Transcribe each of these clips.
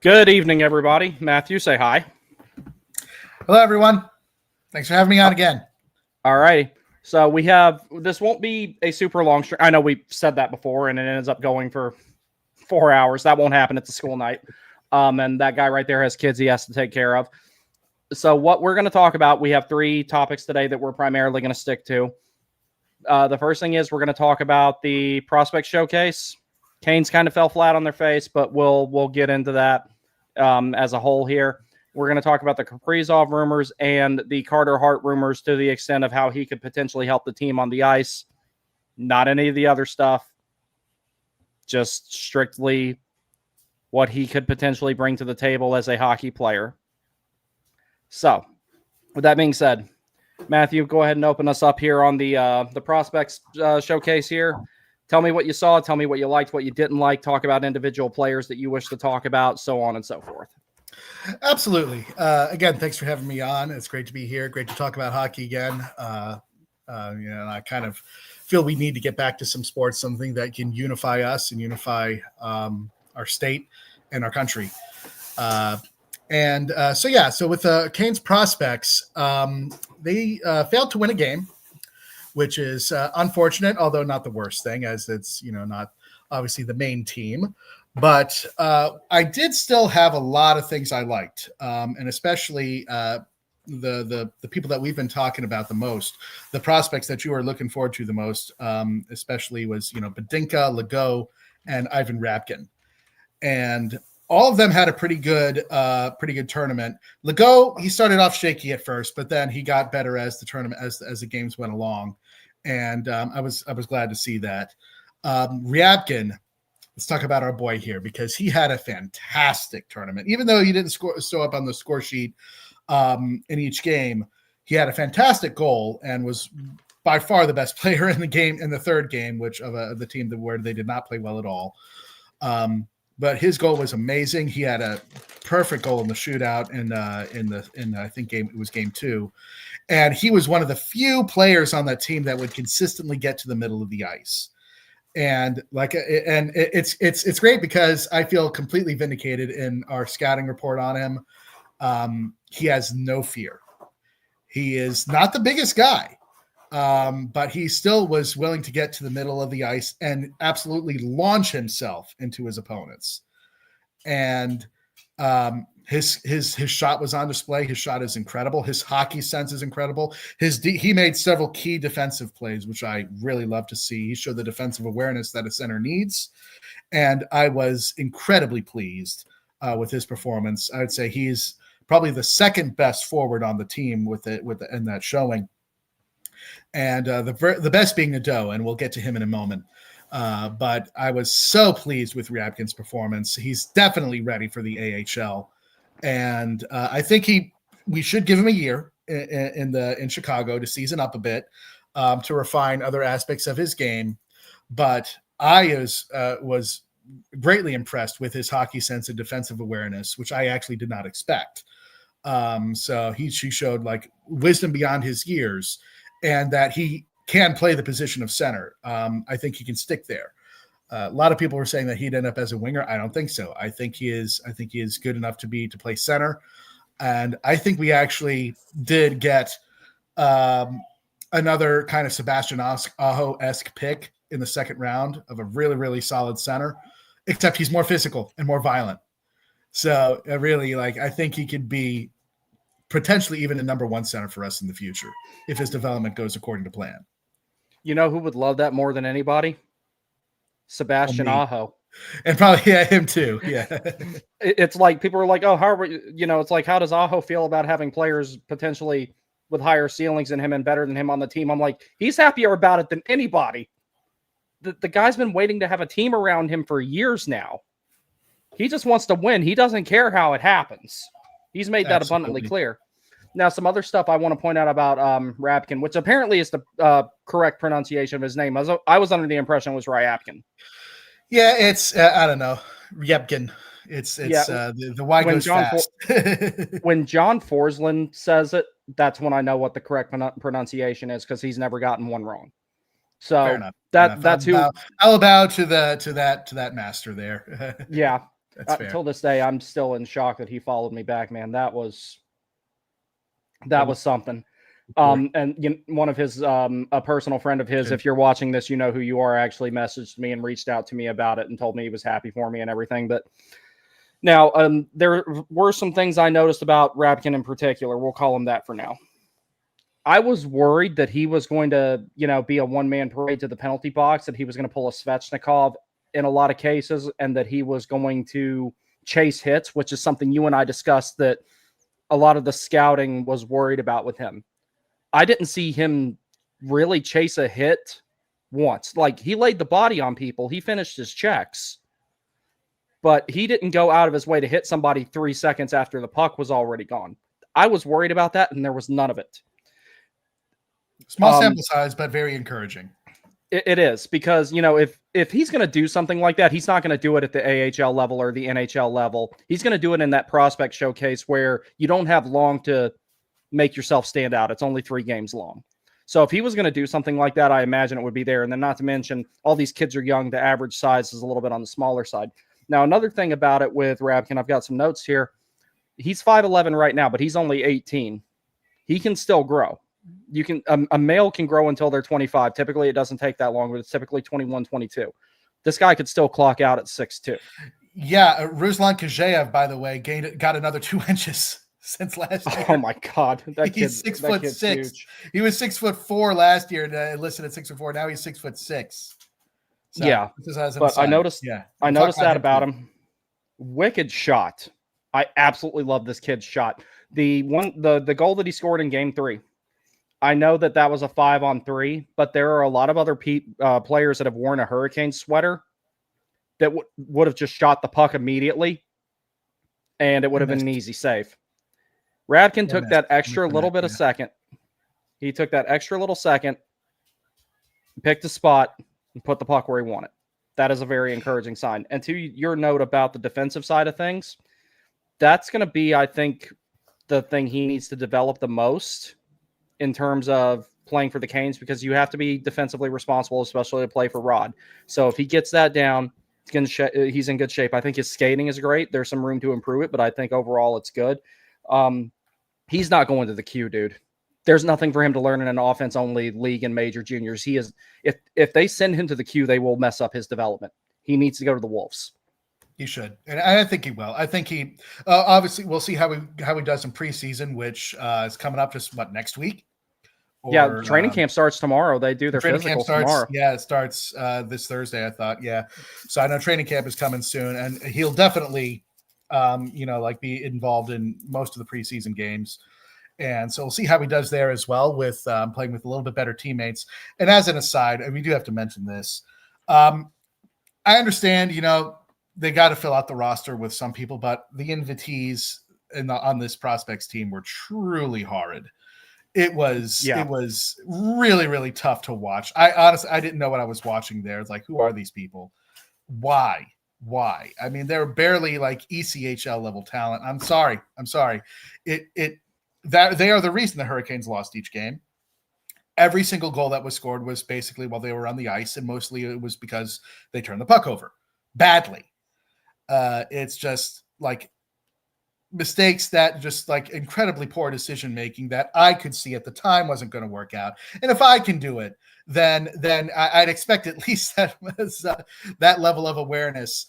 Good evening, everybody. Matthew, say hi. Hello, everyone. Thanks for having me on again. All righty. So this won't be a super long stream. I know we've said that before, and it ends up going for 4 hours. That won't happen. It's a school night. And that guy right there has kids he has to take care of. So what we're going to talk about, we have 3 topics today that we're primarily going to stick to. The first thing is we're going to talk about the prospect showcase. Canes kind of fell flat on their face, but we'll get into that as a whole here. We're going to talk about the Kaprizov rumors and the Carter Hart rumors to the extent of how he could potentially help the team on the ice. Not any of the other stuff. Just strictly what he could potentially bring to the table as a hockey player. So, with that being said, Matthew, go ahead and open us up here on the prospects showcase here. Tell me what you saw. Tell me what you liked, what you didn't like. Talk about individual players that you wish to talk about, so on and so forth. Absolutely. Again, thanks for having me on. It's great to be here. Great to talk about hockey again. I kind of feel we need to get back to some sports, something that can unify us and unify our state and our country. So with the Canes prospects, they failed to win a game, which is unfortunate, although not the worst thing, as it's not obviously the main team. But I did still have a lot of things I liked, and especially the people that we've been talking about the most, the prospects that you are looking forward to the most, especially was Badinka, Legault, and Ivan Rapkin, and all of them had a pretty good tournament. Legault, he started off shaky at first, but then he got better as the tournament as the games went along, and I was glad to see that. Ryabkin, let's talk about our boy here because he had a fantastic tournament. Even though he didn't show up on the score sheet in each game, he had a fantastic goal and was by far the best player in the game in the third game, which of the team where they did not play well at all. But his goal was amazing. He had a perfect goal in the shootout in I think it was game 2, and he was one of the few players on that team that would consistently get to the middle of the ice. And it's great because I feel completely vindicated in our scouting report on him. He has no fear. He is not the biggest guy, but he still was willing to get to the middle of the ice and absolutely launch himself into his opponents. And his shot was on display. His shot is incredible. His hockey sense is incredible. He made several key defensive plays, which I really love to see. He showed the defensive awareness that a center needs, and I was incredibly pleased with his performance. I would say he's probably the second best forward on the team in that showing, and the best being Nadeau, and we'll get to him in a moment. But I was so pleased with Ryabkin's performance. He's definitely ready for the AHL. And I think we should give him a year in Chicago to season up a bit, to refine other aspects of his game. But I was greatly impressed with his hockey sense and defensive awareness, which I actually did not expect. So he showed like wisdom beyond his years, and that he can play the position of center. I think he can stick there. A lot of people were saying that he'd end up as a winger. I don't think so. I think he is good enough to play center. And I think we actually did get another kind of Sebastian Aho-esque pick in the second round of a really, really solid center, except he's more physical and more violent. So I think he could be potentially even a number 1 center for us in the future if his development goes according to plan. You know who would love that more than anybody? Sebastian Aho. And probably him too. Yeah. It's like people are like, oh, it's like, how does Aho feel about having players potentially with higher ceilings than him and better than him on the team? I'm like, he's happier about it than anybody. The guy's been waiting to have a team around him for years now. He just wants to win. He doesn't care how it happens. He's made that abundantly clear. Now, some other stuff I want to point out about Rapkin, which apparently is the correct pronunciation of his name. I was under the impression it was Ryabkin. Yeah, it's I don't know, Ryabkin. The Y goes fast. When John Forsland says it, that's when I know what the correct pronunciation is, because he's never gotten one wrong. So that's who. I'll bow to that master there. Yeah. That's fair. Until this day, I'm still in shock that he followed me back, man. That was something. And one of his, a personal friend of his, if you're watching this, you know who you are, actually messaged me and reached out to me about it and told me he was happy for me and everything. But now, there were some things I noticed about Rabkin in particular. We'll call him that for now. I was worried that he was going to, be a one-man parade to the penalty box, that he was going to pull a Svechnikov in a lot of cases, and that he was going to chase hits, which is something you and I discussed that a lot of the scouting was worried about with him. I didn't see him really chase a hit once. Like, he laid the body on people. He finished his checks. But he didn't go out of his way to hit somebody 3 seconds after the puck was already gone. I was worried about that, and there was none of it. Small sample size, but very encouraging. It is, because, if he's going to do something like that, he's not going to do it at the AHL level or the NHL level. He's going to do it in that prospect showcase where you don't have long to make yourself stand out. It's only 3 games long. So if he was going to do something like that, I imagine it would be there. And then, not to mention, all these kids are young. The average size is a little bit on the smaller side. Now, another thing about it with Rabkin, I've got some notes here. He's 5'11" right now, but he's only 18. He can still grow. You can a male can grow until they're 25. Typically, it doesn't take that long, but it's typically 21, 22. This guy could still clock out at 6'2". Yeah, Ruslan Kazayev, by the way, got another 2 inches since last year. Oh my God, he's 6'6". Huge. He was 6'4" last year and listed at 6'4". Now he's 6'6". So, yeah, but I noticed. Yeah, I noticed that about him. Wicked shot. I absolutely love this kid's shot. The goal that he scored in Game 3. I know that was a 5-on-3, but there are a lot of other players that have worn a Hurricane sweater that would have just shot the puck immediately, and it would have been an easy save. Rabkin took that extra little bit of second. He took that extra little second, picked a spot, and put the puck where he wanted. That is a very encouraging sign. And to your note about the defensive side of things, that's going to be, I think, the thing he needs to develop the most in terms of playing for the Canes, because you have to be defensively responsible, especially to play for Rod. So if he gets that down, he's in good shape. I think his skating is great. There's some room to improve it, but I think overall it's good. He's not going to the Q, dude. There's nothing for him to learn in an offense-only league in major juniors. He is, if they send him to the Q, they will mess up his development. He needs to go to the Wolves. He should, and I think he will. I think he obviously we'll see how he does in preseason, which is coming up just next week. Training camp starts tomorrow. They do their physical tomorrow. Yeah, it starts this Thursday, I thought. Yeah, so I know training camp is coming soon, and he'll definitely, be involved in most of the preseason games. And so we'll see how he does there as well with playing with a little bit better teammates. And as an aside, and we do have to mention this, I understand, they got to fill out the roster with some people, but the invitees on this prospects team were truly horrid. It was really, really tough to watch. I honestly didn't know what I was watching there. It's like, who are these people? Why? I mean, they're barely like ECHL level talent. I'm sorry. That they are the reason the Hurricanes lost each game. Every single goal that was scored was basically while they were on the ice, and mostly it was because they turned the puck over badly. It's just like mistakes that just like incredibly poor decision making that I could see at the time wasn't going to work out. And if I can do it, then I'd expect at least that level of awareness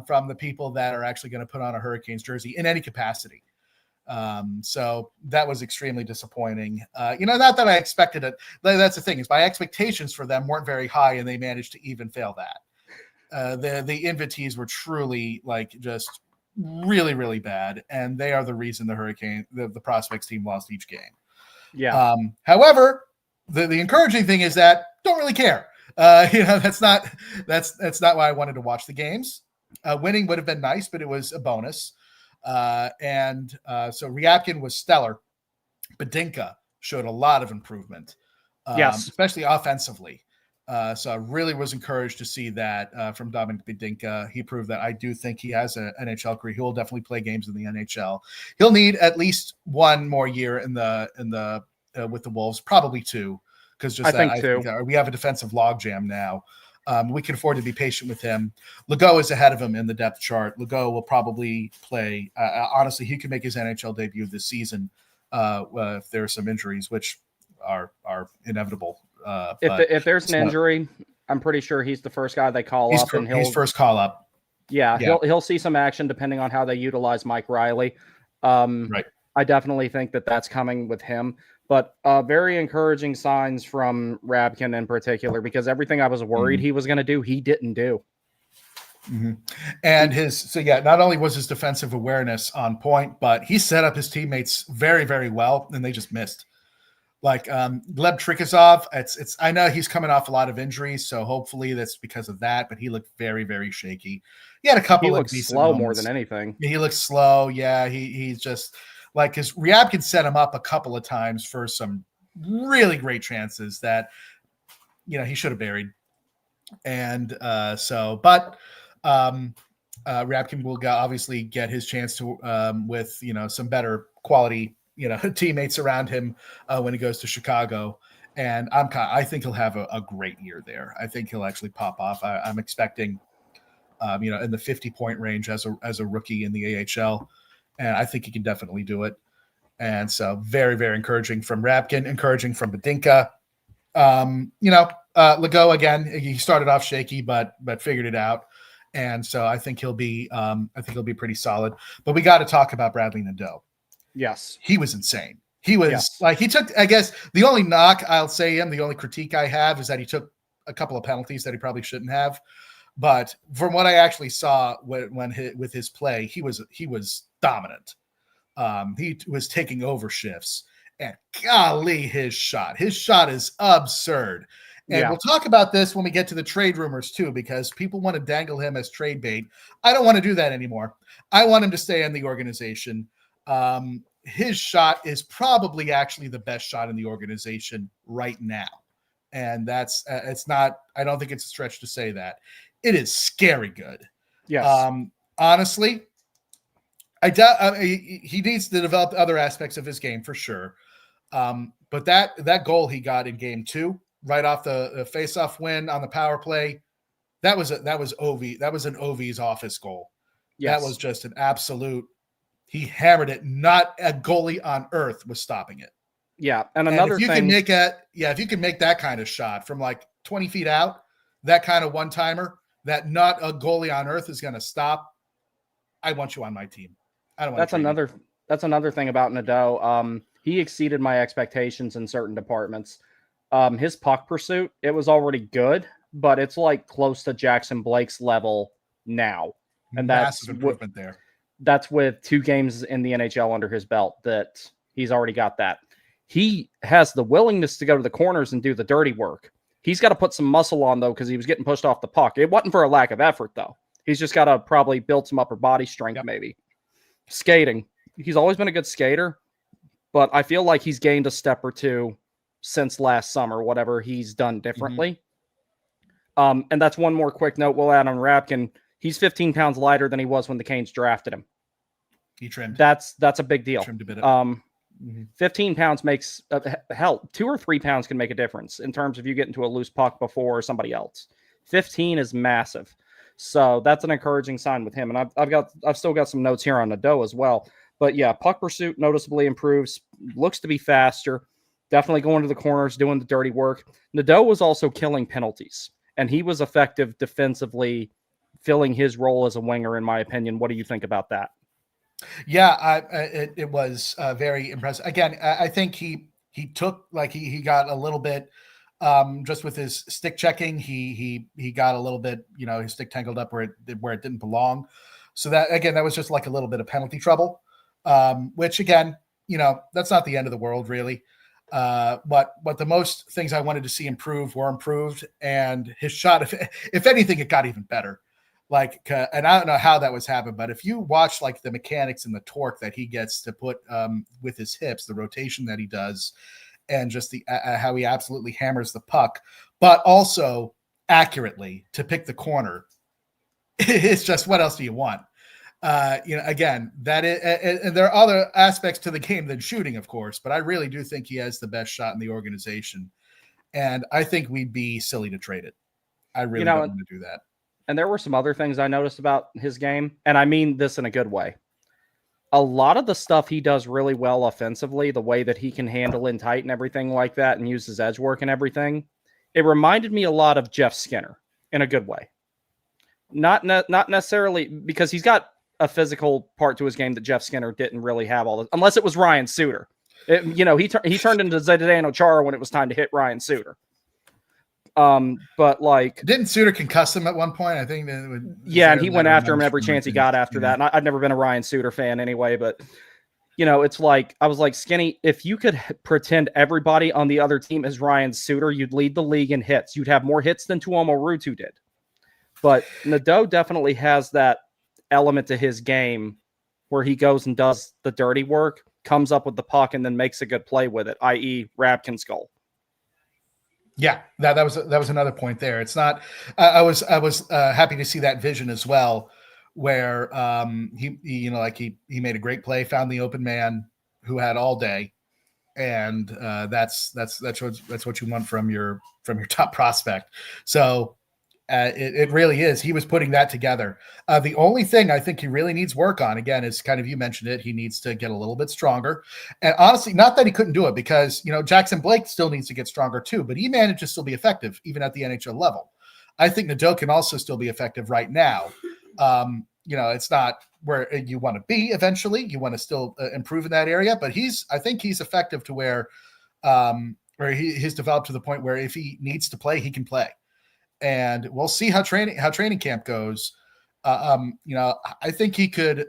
from the people that are actually going to put on a Hurricanes jersey in any capacity. So that was extremely disappointing. Not that I expected it. That's the thing, is my expectations for them weren't very high, and they managed to even fail that. The invitees were truly like just really, really bad, and they are the reason the prospects team lost each game. Yeah. However, the encouraging thing is that don't really care. That's not why I wanted to watch the games. Winning would have been nice, but it was a bonus. So Ryabkin was stellar. Bedinka showed a lot of improvement, especially offensively. So I really was encouraged to see that from Dominic Bedinka. He proved that I do think he has an NHL career. He will definitely play games in the NHL. He'll need at least one more year in the with the Wolves, probably two, because I think we have a defensive logjam now. We can afford to be patient with him. Legault is ahead of him in the depth chart. Legault will probably play. Honestly, he could make his NHL debut this season if there are some injuries, which are inevitable. If there's an injury, I'm pretty sure he's the first guy they call up, and he's first call up. Yeah, he'll see some action depending on how they utilize Mike Riley. Right. I definitely think that's coming with him. But very encouraging signs from Rabkin in particular, because everything I was worried he was going to do, he didn't do. Mm-hmm. And not only was his defensive awareness on point, but he set up his teammates very, very well, and they just missed. Like Gleb Trikazov, I know he's coming off a lot of injuries, so hopefully that's because of that. But he looked very, very shaky. He had a couple of decent slow moments. More than anything. He looks slow. Yeah, he's just like, because Ryabkin set him up a couple of times for some really great chances that he should have buried. And Ryabkin will obviously get his chance to with some better quality teammates around him when he goes to Chicago. And I think he'll have a great year there. I think he'll actually pop off. I'm expecting, in the 50-point range as a rookie in the AHL. And I think he can definitely do it. And so very, very encouraging from Rabkin, encouraging from Badinka. Legault, again, he started off shaky, but figured it out. And so I think he'll be pretty solid. But we got to talk about Bradley Nadeau. Yes. He was insane. He was he took, I guess the only knock I'll say the only critique I have is that he took a couple of penalties that he probably shouldn't have. But from what I actually saw with his play, he was dominant. He was taking over shifts, and golly, his shot is absurd. And we'll talk about this when we get to the trade rumors too, because people want to dangle him as trade bait. I don't want to do that anymore. I want him to stay in the organization. His shot is probably actually the best shot in the organization right now. And that's, it's not, I don't think it's a stretch to say that. It is scary good. Yes. Honestly, I doubt he needs to develop other aspects of his game for sure. But that goal he got in game 2, right off the face-off win on the power play, that was an Ovi's office goal. Yes. That was just an absolute. He hammered it. Not a goalie on earth was stopping it. Yeah, and another if you thing, if you can make that kind of shot from like 20 feet out, that kind of one-timer that not a goalie on earth is going to stop, I want you on my team. I don't want. That's another thing about Nadeau. He exceeded my expectations in certain departments. His puck pursuit, it was already good, but it's like close to Jackson Blake's level now, and massive improvement there. That's with 2 games in the NHL under his belt that he's already got that. He has the willingness to go to the corners and do the dirty work. He's got to put some muscle on, though, because he was getting pushed off the puck. It wasn't for a lack of effort, though. He's just got to probably build some upper body strength, maybe. Skating. He's always been a good skater, but I feel like he's gained a step or two since last summer, whatever he's done differently. And that's one more quick note we'll add on Rabkin. He's 15 pounds lighter than he was when the Canes drafted him. He trimmed. That's a big deal. Trimmed a bit. 15 pounds makes, 2 or 3 pounds can make a difference in terms of you getting to a loose puck before somebody else. 15 is massive. So that's an encouraging sign with him. And I've still got some notes here on Nadeau as well. But yeah, puck pursuit noticeably improves, looks to be faster, definitely going to the corners, doing the dirty work. Nadeau was also killing penalties, and he was effective defensively, filling his role as a winger, in my opinion. What do you think about that? Yeah, it was very impressive. Again, I think he took, like, he got a little bit just with his stick checking. He got a little bit, his stick tangled up where it didn't belong. So that was just like a little bit of penalty trouble, which again, that's not the end of the world really. But the most things I wanted to see improved were improved, and his shot, if anything, it got even better. And I don't know how that was happened, but if you watch like the mechanics and the torque that he gets to put with his hips, the rotation that he does, and just the how he absolutely hammers the puck, but also accurately to pick the corner, it's just, what else do you want? Again, that is, and there are other aspects to the game than shooting, of course, but I really do think he has the best shot in the organization, and I think we'd be silly to trade it. I really don't want to do that. And there were some other things I noticed about his game, and I mean this in a good way. A lot of the stuff he does really well offensively, the way that he can handle in tight and everything like that and use his edge work and everything, it reminded me a lot of Jeff Skinner in a good way. Not necessarily because he's got a physical part to his game that Jeff Skinner didn't really have unless it was Ryan Suter. He turned into Zdeno Chara when it was time to hit Ryan Suter. But like, didn't Suter concuss him at one point? I think and he went after him every chance he got after that. And I've never been a Ryan Suter fan anyway, but it's like, I was like, Skinny, if you could pretend everybody on the other team is Ryan Suter, you'd lead the league in hits. You'd have more hits than Tuomo Ruutu did. But Nadeau definitely has that element to his game where he goes and does the dirty work, comes up with the puck, and then makes a good play with it, i.e. Rabkin's goal. Yeah, that was another point there. It's not. I was happy to see that vision as well, where he made a great play, found the open man who had all day, and that's what you want from your top prospect. So. It really is. He was putting that together. The only thing I think he really needs work on, again, is kind of, you mentioned it, he needs to get a little bit stronger. And honestly, not that he couldn't do it, because, Jackson Blake still needs to get stronger too, but he managed to still be effective, even at the NHL level. I think Nadeau can also still be effective right now. It's not where you want to be eventually. You want to still improve in that area, but I think he's effective to where he's developed to the point where if he needs to play, he can play. And we'll see how training camp goes. I think he could.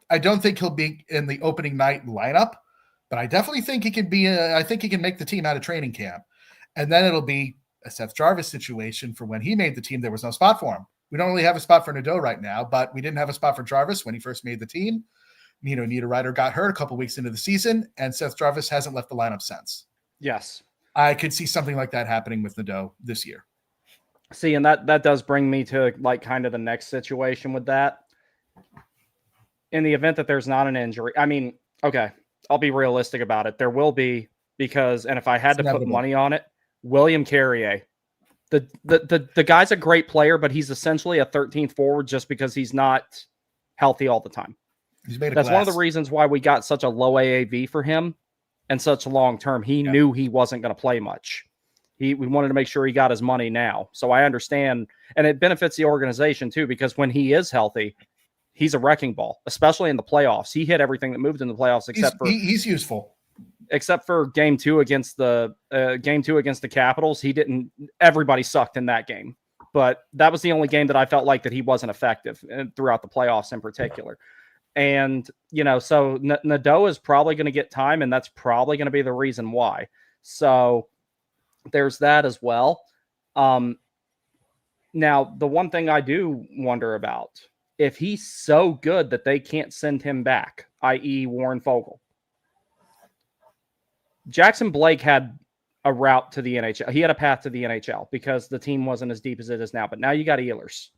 I don't think he'll be in the opening night lineup, but I definitely think he can be. I think he can make the team out of training camp, and then it'll be a Seth Jarvis situation for when he made the team. There was no spot for him. We don't really have a spot for Nadeau right now, but we didn't have a spot for Jarvis when he first made the team. Niederreiter got hurt a couple weeks into the season, and Seth Jarvis hasn't left the lineup since. Yes, I could see something like that happening with Nadeau this year. See, and that does bring me to like kind of the next situation with that. In the event that there's not an injury, I mean, okay, I'll be realistic about it. There will be, because, and if I had to put money on it, William Carrier. The guy's a great player, but he's essentially a 13th forward just because he's not healthy all the time. That's one of the reasons why we got such a low AAV for him and such long term. He knew he wasn't going to play much. We wanted to make sure he got his money now. So I understand. And it benefits the organization too, because when he is healthy, he's a wrecking ball, especially in the playoffs. He hit everything that moved in the playoffs, he's useful. Except for game two against the Capitals. He didn't, everybody sucked in that game, but that was the only game that I felt like that he wasn't effective throughout the playoffs in particular. And, so Nadeau is probably going to get time, and that's probably going to be the reason why. So there's that as well. Now, the one thing I do wonder about, if he's so good that they can't send him back, i.e. Warren Fogle. Jackson Blake had a route to the NHL. He had a path to the NHL because the team wasn't as deep as it is now. But now you got Ehlers.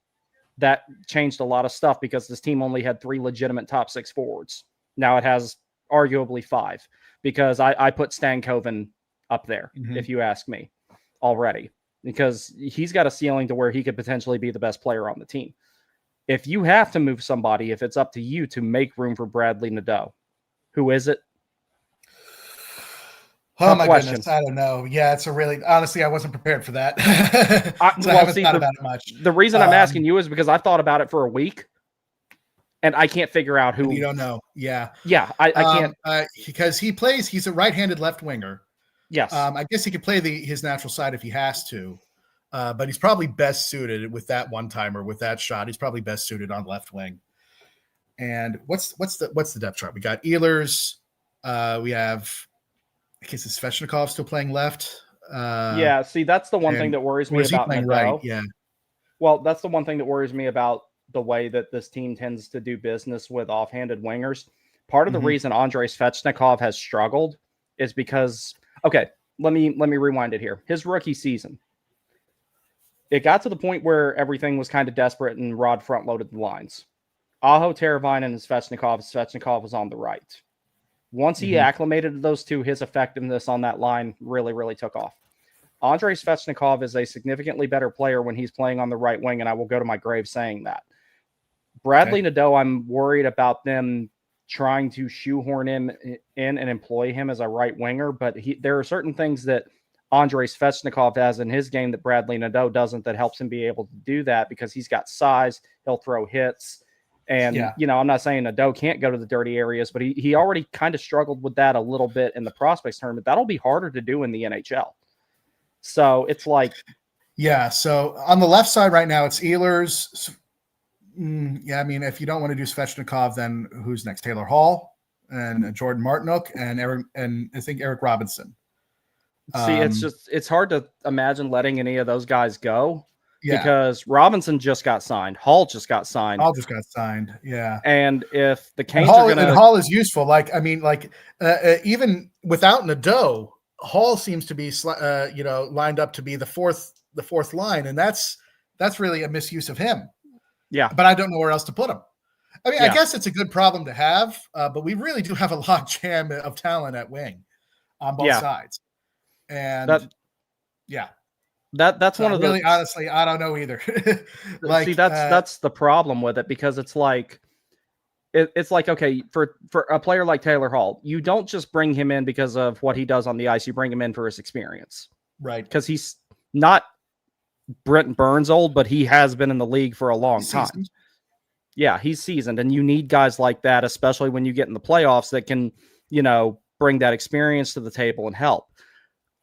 That changed a lot of stuff because this team only had 3 legitimate top 6 forwards. Now it has arguably 5 because I put Stankoven up there, if you ask me, already, because he's got a ceiling to where he could potentially be the best player on the team. If you have to move somebody, if it's up to you to make room for Bradley Nadeau, who is it? Oh my goodness, I don't know. Yeah, it's honestly, I wasn't prepared for that. I haven't thought about it much. The reason I'm asking you is because I thought about it for a week, and I can't figure out who. You don't know. Yeah. Yeah, I can't. Because he's a right-handed left winger. Yes. I guess he could play his natural side if he has to, but he's probably best suited with that one-timer, with that shot. He's probably best suited on left wing. And what's the depth chart? We got Ehlers. We have, I guess, is Svechnikov still playing left? Yeah. See, that's the one thing that worries me about Nadeau. Right? Yeah. Well, that's the one thing that worries me about the way that this team tends to do business with offhanded wingers. Part of the reason Andrei Svechnikov has struggled is because, okay, let me rewind it here. His rookie season, it got to the point where everything was kind of desperate and Rod front loaded the lines. Aho, Teravainen, and Svechnikov was on the right. Once he acclimated to those two, his effectiveness on that line really, really took off. Andrei Svechnikov is a significantly better player when he's playing on the right wing, and I will go to my grave saying that. Bradley Nadeau, I'm worried about them trying to shoehorn him in and employ him as a right winger, but there are certain things that Andrei Svechnikov has in his game that Bradley Nadeau doesn't, that helps him be able to do that because he's got size, he'll throw hits. And, I'm not saying Nadeau can't go to the dirty areas, but he already kind of struggled with that a little bit in the prospects tournament. That'll be harder to do in the NHL. So it's like. Yeah, so on the left side right now, it's Ehlers. I mean, if you don't want to do Svechnikov, then who's next? Taylor Hall and Jordan Martinook and I think Eric Robinson. See, it's hard to imagine letting any of those guys go. Because Robinson just got signed. Hall just got signed. Yeah. And if the Canes are going to... And Hall is useful. Even without Nadeau, Hall seems to be, lined up to be the fourth line. And that's really a misuse of him. Yeah. But I don't know where else to put him. I mean, I guess it's a good problem to have, but we really do have a log jam of talent at wing on both sides. And that's one of the, really honestly, I don't know either. That's the problem with it, because it's like okay, for a player like Taylor Hall, you don't just bring him in because of what he does on the ice. You bring him in for his experience, right? Because he's not Brent Burns old, but he has been in the league for a long time. Yeah, he's seasoned, and you need guys like that, especially when you get in the playoffs, that can bring that experience to the table and help.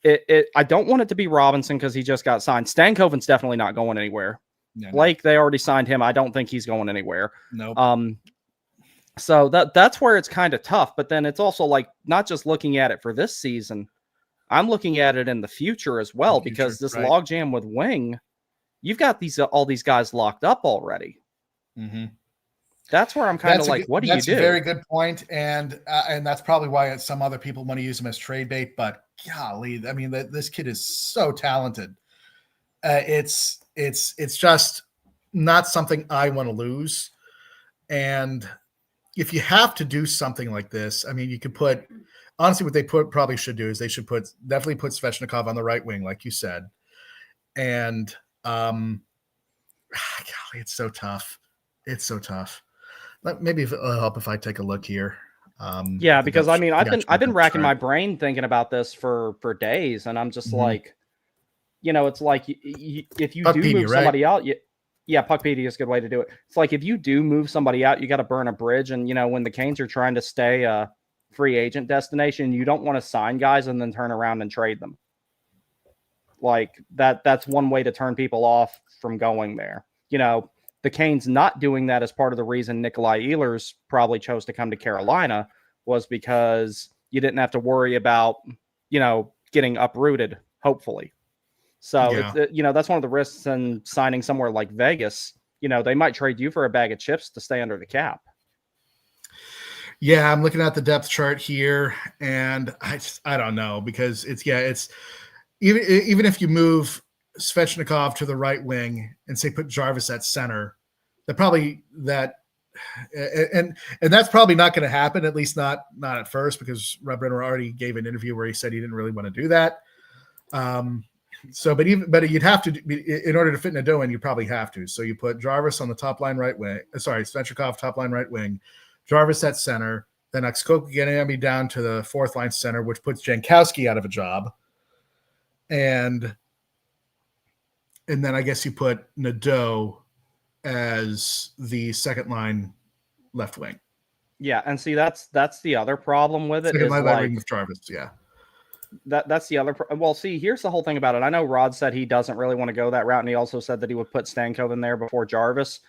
I don't want it to be Robinson because he just got signed. Stankoven's definitely not going anywhere. No. Blake, they already signed him. I don't think he's going anywhere. Nope. So that's where it's kind of tough. But then it's also like not just looking at it for this season. I'm looking at it in the future as well, because this logjam with wing, you've got all these guys locked up already. Mm-hmm. That's where I'm kind of like, what do you do? That's a very good point, and that's probably why some other people want to use him as trade bait. But golly, I mean, this kid is so talented. It's just not something I want to lose. And if you have to do something like this, I mean, you could put, honestly, what they probably should do is they should definitely put Svechnikov on the right wing, like you said. And golly, it's so tough. It's so tough. Maybe it'll help if I take a look here. Because I mean, I've been racking my brain thinking about this for days, and I'm just like, it's like if you do move somebody out, Puckpedia is a good way to do it. It's like if you do move somebody out, you got to burn a bridge, and when the Canes are trying to stay a free agent destination, you don't want to sign guys and then turn around and trade them. Like that's one way to turn people off from going there. The Canes not doing that is part of the reason Nikolai Ehlers probably chose to come to Carolina, was because you didn't have to worry about, getting uprooted, hopefully. So, that's one of the risks in signing somewhere like Vegas. They might trade you for a bag of chips to stay under the cap. Yeah, I'm looking at the depth chart here, and I don't know, because it's even if you move Svechnikov to the right wing and say put Jarvis at center, and that's probably not going to happen, at least not at first, because Rob Brenner already gave an interview where he said he didn't really want to do that. But you'd have to, in order to fit Nadeau in, you probably have to. So you put Jarvis on the top line right wing. Svechnikov top line right wing, Jarvis at center, then Okskokianami down to the fourth line center, which puts Jankowski out of a job. And then I guess you put Nadeau as the second line left wing. Yeah, and see that's the other problem with it. Second line left wing with Jarvis, yeah. That's the other. Well, see, here's the whole thing about it. I know Rod said he doesn't really want to go that route, and he also said that he would put Stankoven in there before Jarvis.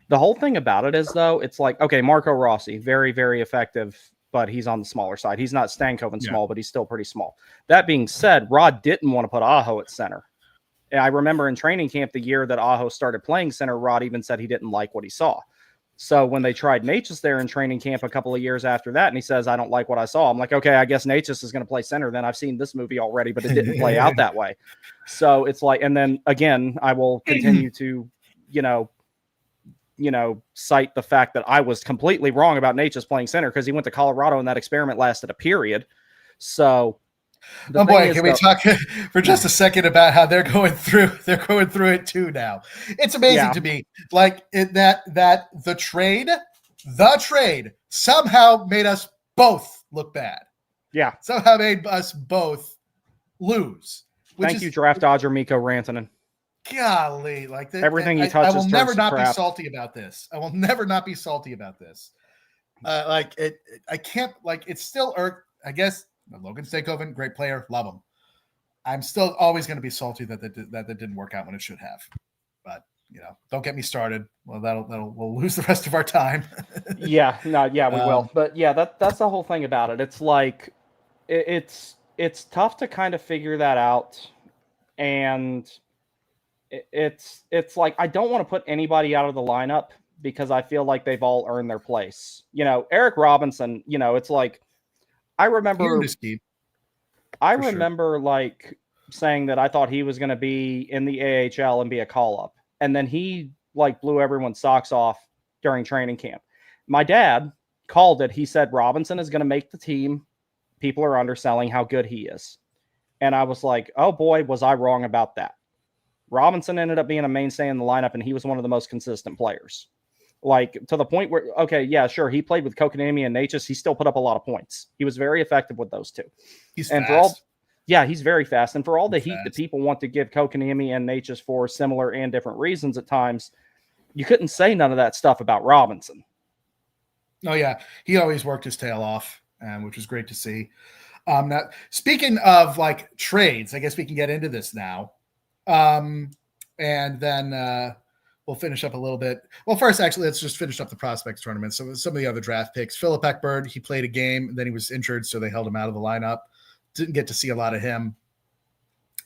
The whole thing about it is, though, it's like, okay, Marco Rossi, very, very effective, but he's on the smaller side. He's not Stankoven small, but he's still pretty small. That being said, Rod didn't want to put Aho at center. And I remember in training camp the year that Aho started playing center, Rod even said he didn't like what he saw. So when they tried Natchez there in training camp a couple of years after that, and he says, I don't like what I saw. I'm like, okay, I guess Natchez is going to play center. Then I've seen this movie already, but it didn't play out that way. So it's like, and then again, I will continue to, cite the fact that I was completely wrong about Natchez playing center because he went to Colorado and that experiment lasted a period. So The Oh thing boy, is, can we though, talk for just a second about how they're going through it too now. It's amazing yeah, to me. Like that the trade somehow made us both look bad. yeah. Somehow made us both lose. Which Thank you, is draft dodger Miko Rantanen. golly, like that. Everything he I will touches never turns to not be crap. salty about this. I will never not be salty about this. Like it, I can't. Like it's still. I guess Logan Stakehoven, great player, love him. I'm still always going to be salty that that didn't work out when it should have. But don't get me started. Well, we'll lose the rest of our time. Yeah, no, yeah, we will. But yeah, that's the whole thing about it. It's like it's tough to kind of figure that out, and it's like I don't want to put anybody out of the lineup because I feel like they've all earned their place. Eric Robinson. It's like I remember I remember like saying that I thought he was going to be in the AHL and be a call up, and then he like blew everyone's socks off during training camp. My dad called it. He said Robinson is going to make the team. People are underselling how good he is. And I was like, oh boy, was I wrong about that. Robinson ended up being a mainstay in the lineup, and he was one of the most consistent players. Like to the point where, okay, yeah, sure, he played with Kotkaniemi and Natchez. He still put up a lot of points. He was very effective with those two. He's and fast. He's very fast. And for all the heat that people want to give Kotkaniemi and Natchez for similar and different reasons at times, you couldn't say none of that stuff about Robinson. Oh yeah, he always worked his tail off, which was great to see. Now, speaking of like trades, I guess we can get into this now, and then we'll finish up a little bit. Well, first, actually, let's just finish up the prospects tournament. So some of the other draft picks, Philip Ekberg, he played a game, then he was injured, so they held him out of the lineup. Didn't get to see a lot of him.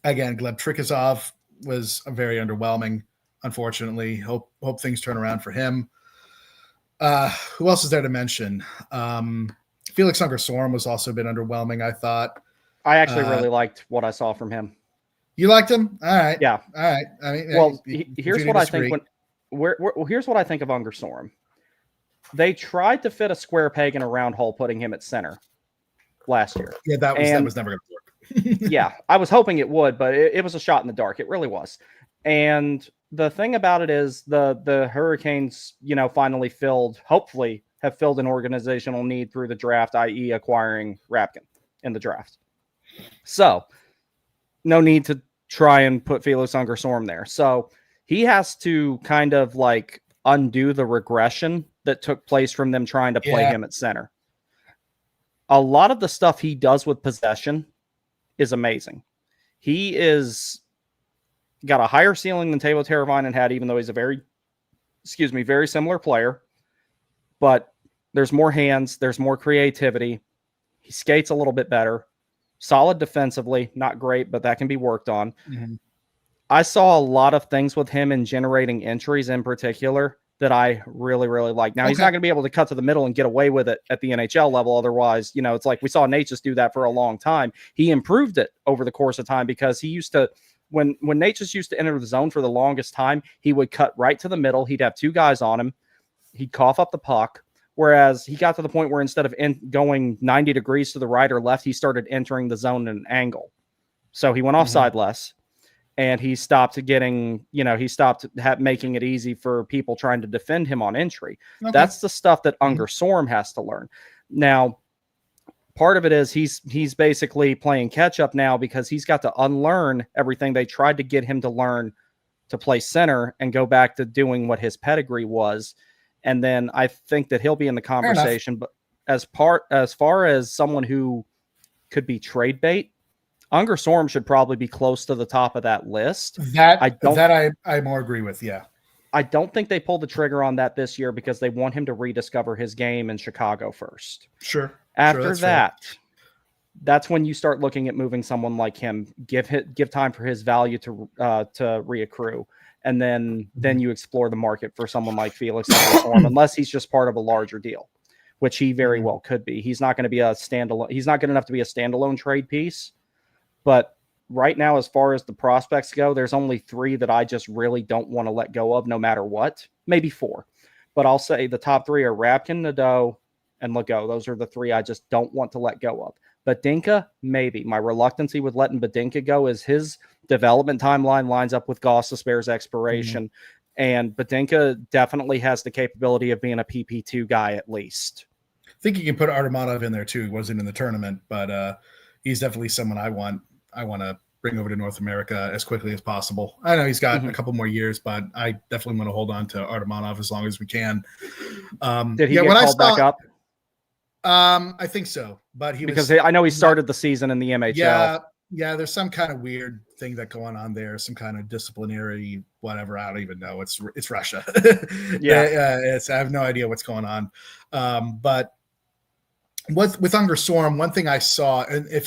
Again, Gleb Trikazov was very underwhelming, unfortunately. Hope things turn around for him. Who else is there to mention? Felix Unger-Sorum was also a bit underwhelming, I thought. I actually really liked what I saw from him. You liked him? All right. Yeah. All right. I mean, well, here's what I think here's what I think of Unger-Sorum. They tried to fit a square peg in a round hole, putting him at center last year. Yeah, that was never going to work. Yeah, I was hoping it would, but it was a shot in the dark. It really was. And the thing about it is the Hurricanes, finally hopefully have filled an organizational need through the draft, i.e. acquiring Rapkin in the draft. So no need to try and put Felix Unger-Sorum there. So he has to kind of like undo the regression that took place from them trying to play him at center. A lot of the stuff he does with possession is amazing. He is got a higher ceiling than Teuvo Teravainen had, even though he's a very similar player. But there's more hands, there's more creativity. He skates a little bit better. Solid defensively, not great, but that can be worked on. Mm-hmm. I saw a lot of things with him in generating entries in particular that I really, really like. Now, he's not going to be able to cut to the middle and get away with it at the NHL level. Otherwise, it's like we saw Natchez do that for a long time. He improved it over the course of time because he used to, when Natchez used to enter the zone for the longest time, he would cut right to the middle. He'd have two guys on him. He'd cough up the puck. Whereas he got to the point where instead of going 90 degrees to the right or left, he started entering the zone at an angle. So he went offside less, and he stopped making it easy for people trying to defend him on entry. Okay. That's the stuff that Unger-Sorum has to learn. Now, part of it is he's basically playing catch up now because he's got to unlearn everything they tried to get him to learn to play center and go back to doing what his pedigree was. And then I think that he'll be in the conversation. But as far as someone who could be trade bait, Unger-Sorum should probably be close to the top of that list. I more agree with. Yeah. I don't think they pulled the trigger on that this year because they want him to rediscover his game in Chicago first. Sure. After that's when you start looking at moving someone like him, give time for his value to reaccrue. And then you explore the market for someone like Felix Unger-Sorum, unless he's just part of a larger deal, which he very well could be. He's not going to be a standalone. He's not good enough to be a standalone trade piece. But right now, as far as the prospects go, there's only 3 that I just really don't want to let go of, no matter what. Maybe 4, but I'll say the top 3 are Rapkin, Nadeau, and Legault. Those are the 3 I just don't want to let go of. Badinka, maybe. My reluctancy with letting Badinka go is his development timeline lines up with Gostisbehere's expiration. And Badinka definitely has the capability of being a PP2 guy at least. I think you can put Artemonov in there too. He wasn't in the tournament, but he's definitely someone I want to bring over to North America as quickly as possible. I know he's got a couple more years, but I definitely want to hold on to Artemonov as long as we can. Did he get called back up? I think so, but I know he started the season in the MHL. Yeah, there's some kind of weird thing that going on there, some kind of disciplinary whatever. I don't even know. It's Russia. I have no idea what's going on. But with Unger Storm, one thing I saw, and if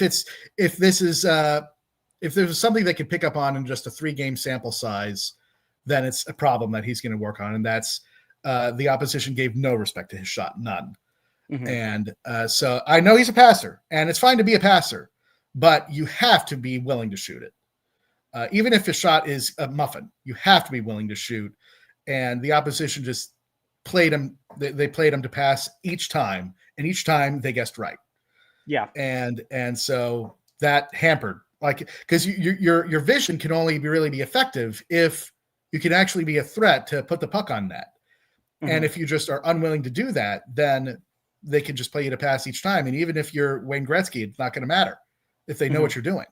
there's something they could pick up on in just a 3-game sample size, then it's a problem that he's going to work on, and that's the opposition gave no respect to his shot, none. And so I know he's a passer, and it's fine to be a passer, but you have to be willing to shoot it. Even if his shot is a muffin, you have to be willing to shoot. And the opposition just played him. They played him to pass each time, and each time they guessed right. Yeah. And so that hampered, because your vision can only really be effective if you can actually be a threat to put the puck on net. And if you just are unwilling to do that, then they can just play you to pass each time. And even if you're Wayne Gretzky, it's not going to matter if they know what you're doing.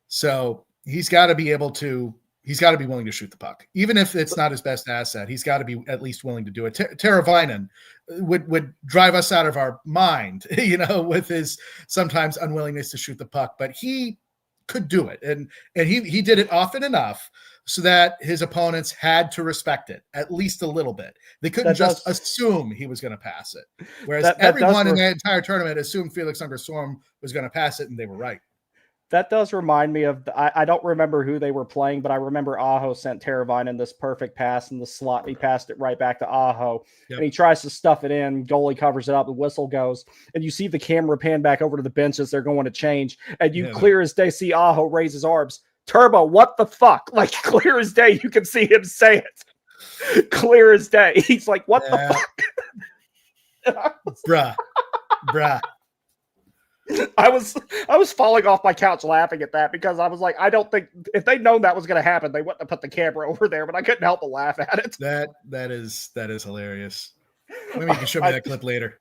So he's got to be willing to shoot the puck. Even if it's not his best asset, he's got to be at least willing to do it. Teravainen would drive us out of our mind, with his sometimes unwillingness to shoot the puck, but he could do it. And he did it often enough so that his opponents had to respect it at least a little bit. They couldn't just assume he was going to pass it. Whereas everyone in the entire tournament assumed Felix Unger Storm was going to pass it, and they were right. That does remind me of, I don't remember who they were playing, but I remember Aho sent Teravainen this perfect pass in the slot. And he passed it right back to Aho, and he tries to stuff it in. Goalie covers it up. The whistle goes, and you see the camera pan back over to the bench as they're going to change. And you clear as day see Aho raise his arms. Turbo, what the fuck? Like, clear as day, you can see him say it. Clear as day. He's like, what the fuck? Bruh. I was falling off my couch laughing at that, because I was like, I don't think if they'd known that was going to happen, they wouldn't have put the camera over there, but I couldn't help but laugh at it. That is hilarious. Maybe you can show me that clip later.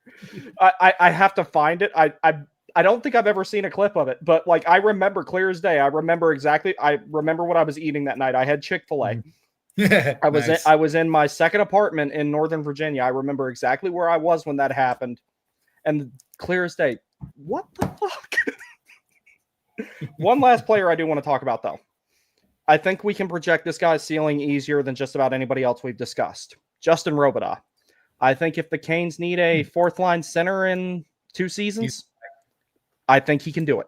I have to find it. I don't think I've ever seen a clip of it, but I remember clear as day. I remember what I was eating that night. I had Chick-fil-A. I was in my second apartment in Northern Virginia. I remember exactly where I was when that happened. And clear as day. What the fuck? One last player I do want to talk about, though. I think we can project this guy's ceiling easier than just about anybody else we've discussed. Justin Robidas. I think if the Canes need a fourth-line center in 2 seasons, I think he can do it.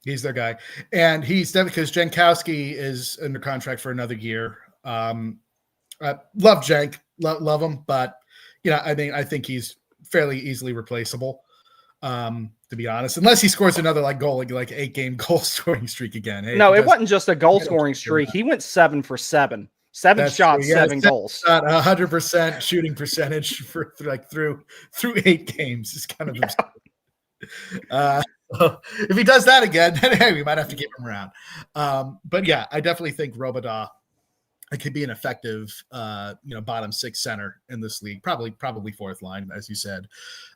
He's their guy. And he's definitely, because Jankowski is under contract for another year. Love Jank, love him, but I think he's fairly easily replaceable. To be honest, unless he scores another goal, 8-game goal scoring streak again. Hey, no, it wasn't just a goal scoring streak. He went 7 for 7, 7 shots, 7 goals. 100% shooting percentage for through 8 games is kind of absurd. If he does that again, then hey, we might have to keep him around. But yeah, I definitely think Robidas could be an effective, bottom 6 center in this league, probably fourth line, as you said.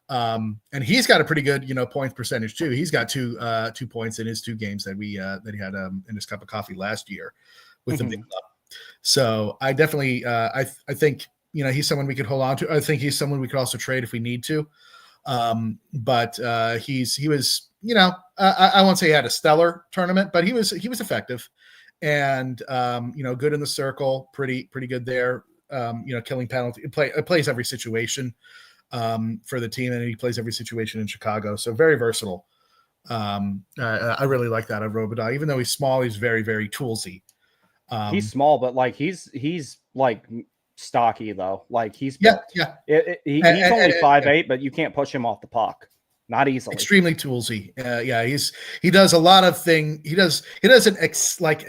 And he's got a pretty good, points percentage too. He's got 2 points in his 2 games that he had in his cup of coffee last year with the big club. So I definitely, I think, he's someone we could hold on to. I think he's someone we could also trade if we need to. But he was, I won't say he had a stellar tournament, but he was effective. And good in the circle, pretty good there. Killing penalty, plays every situation for the team, and he plays every situation in Chicago. So very versatile. I really like that of Robidas. Even though he's small, he's very, very toolsy. He's small, but he's stocky though. He's yeah. He's only 5'8", but you can't push him off the puck. Not easily. Extremely toolsy. He does a lot of things. He doesn't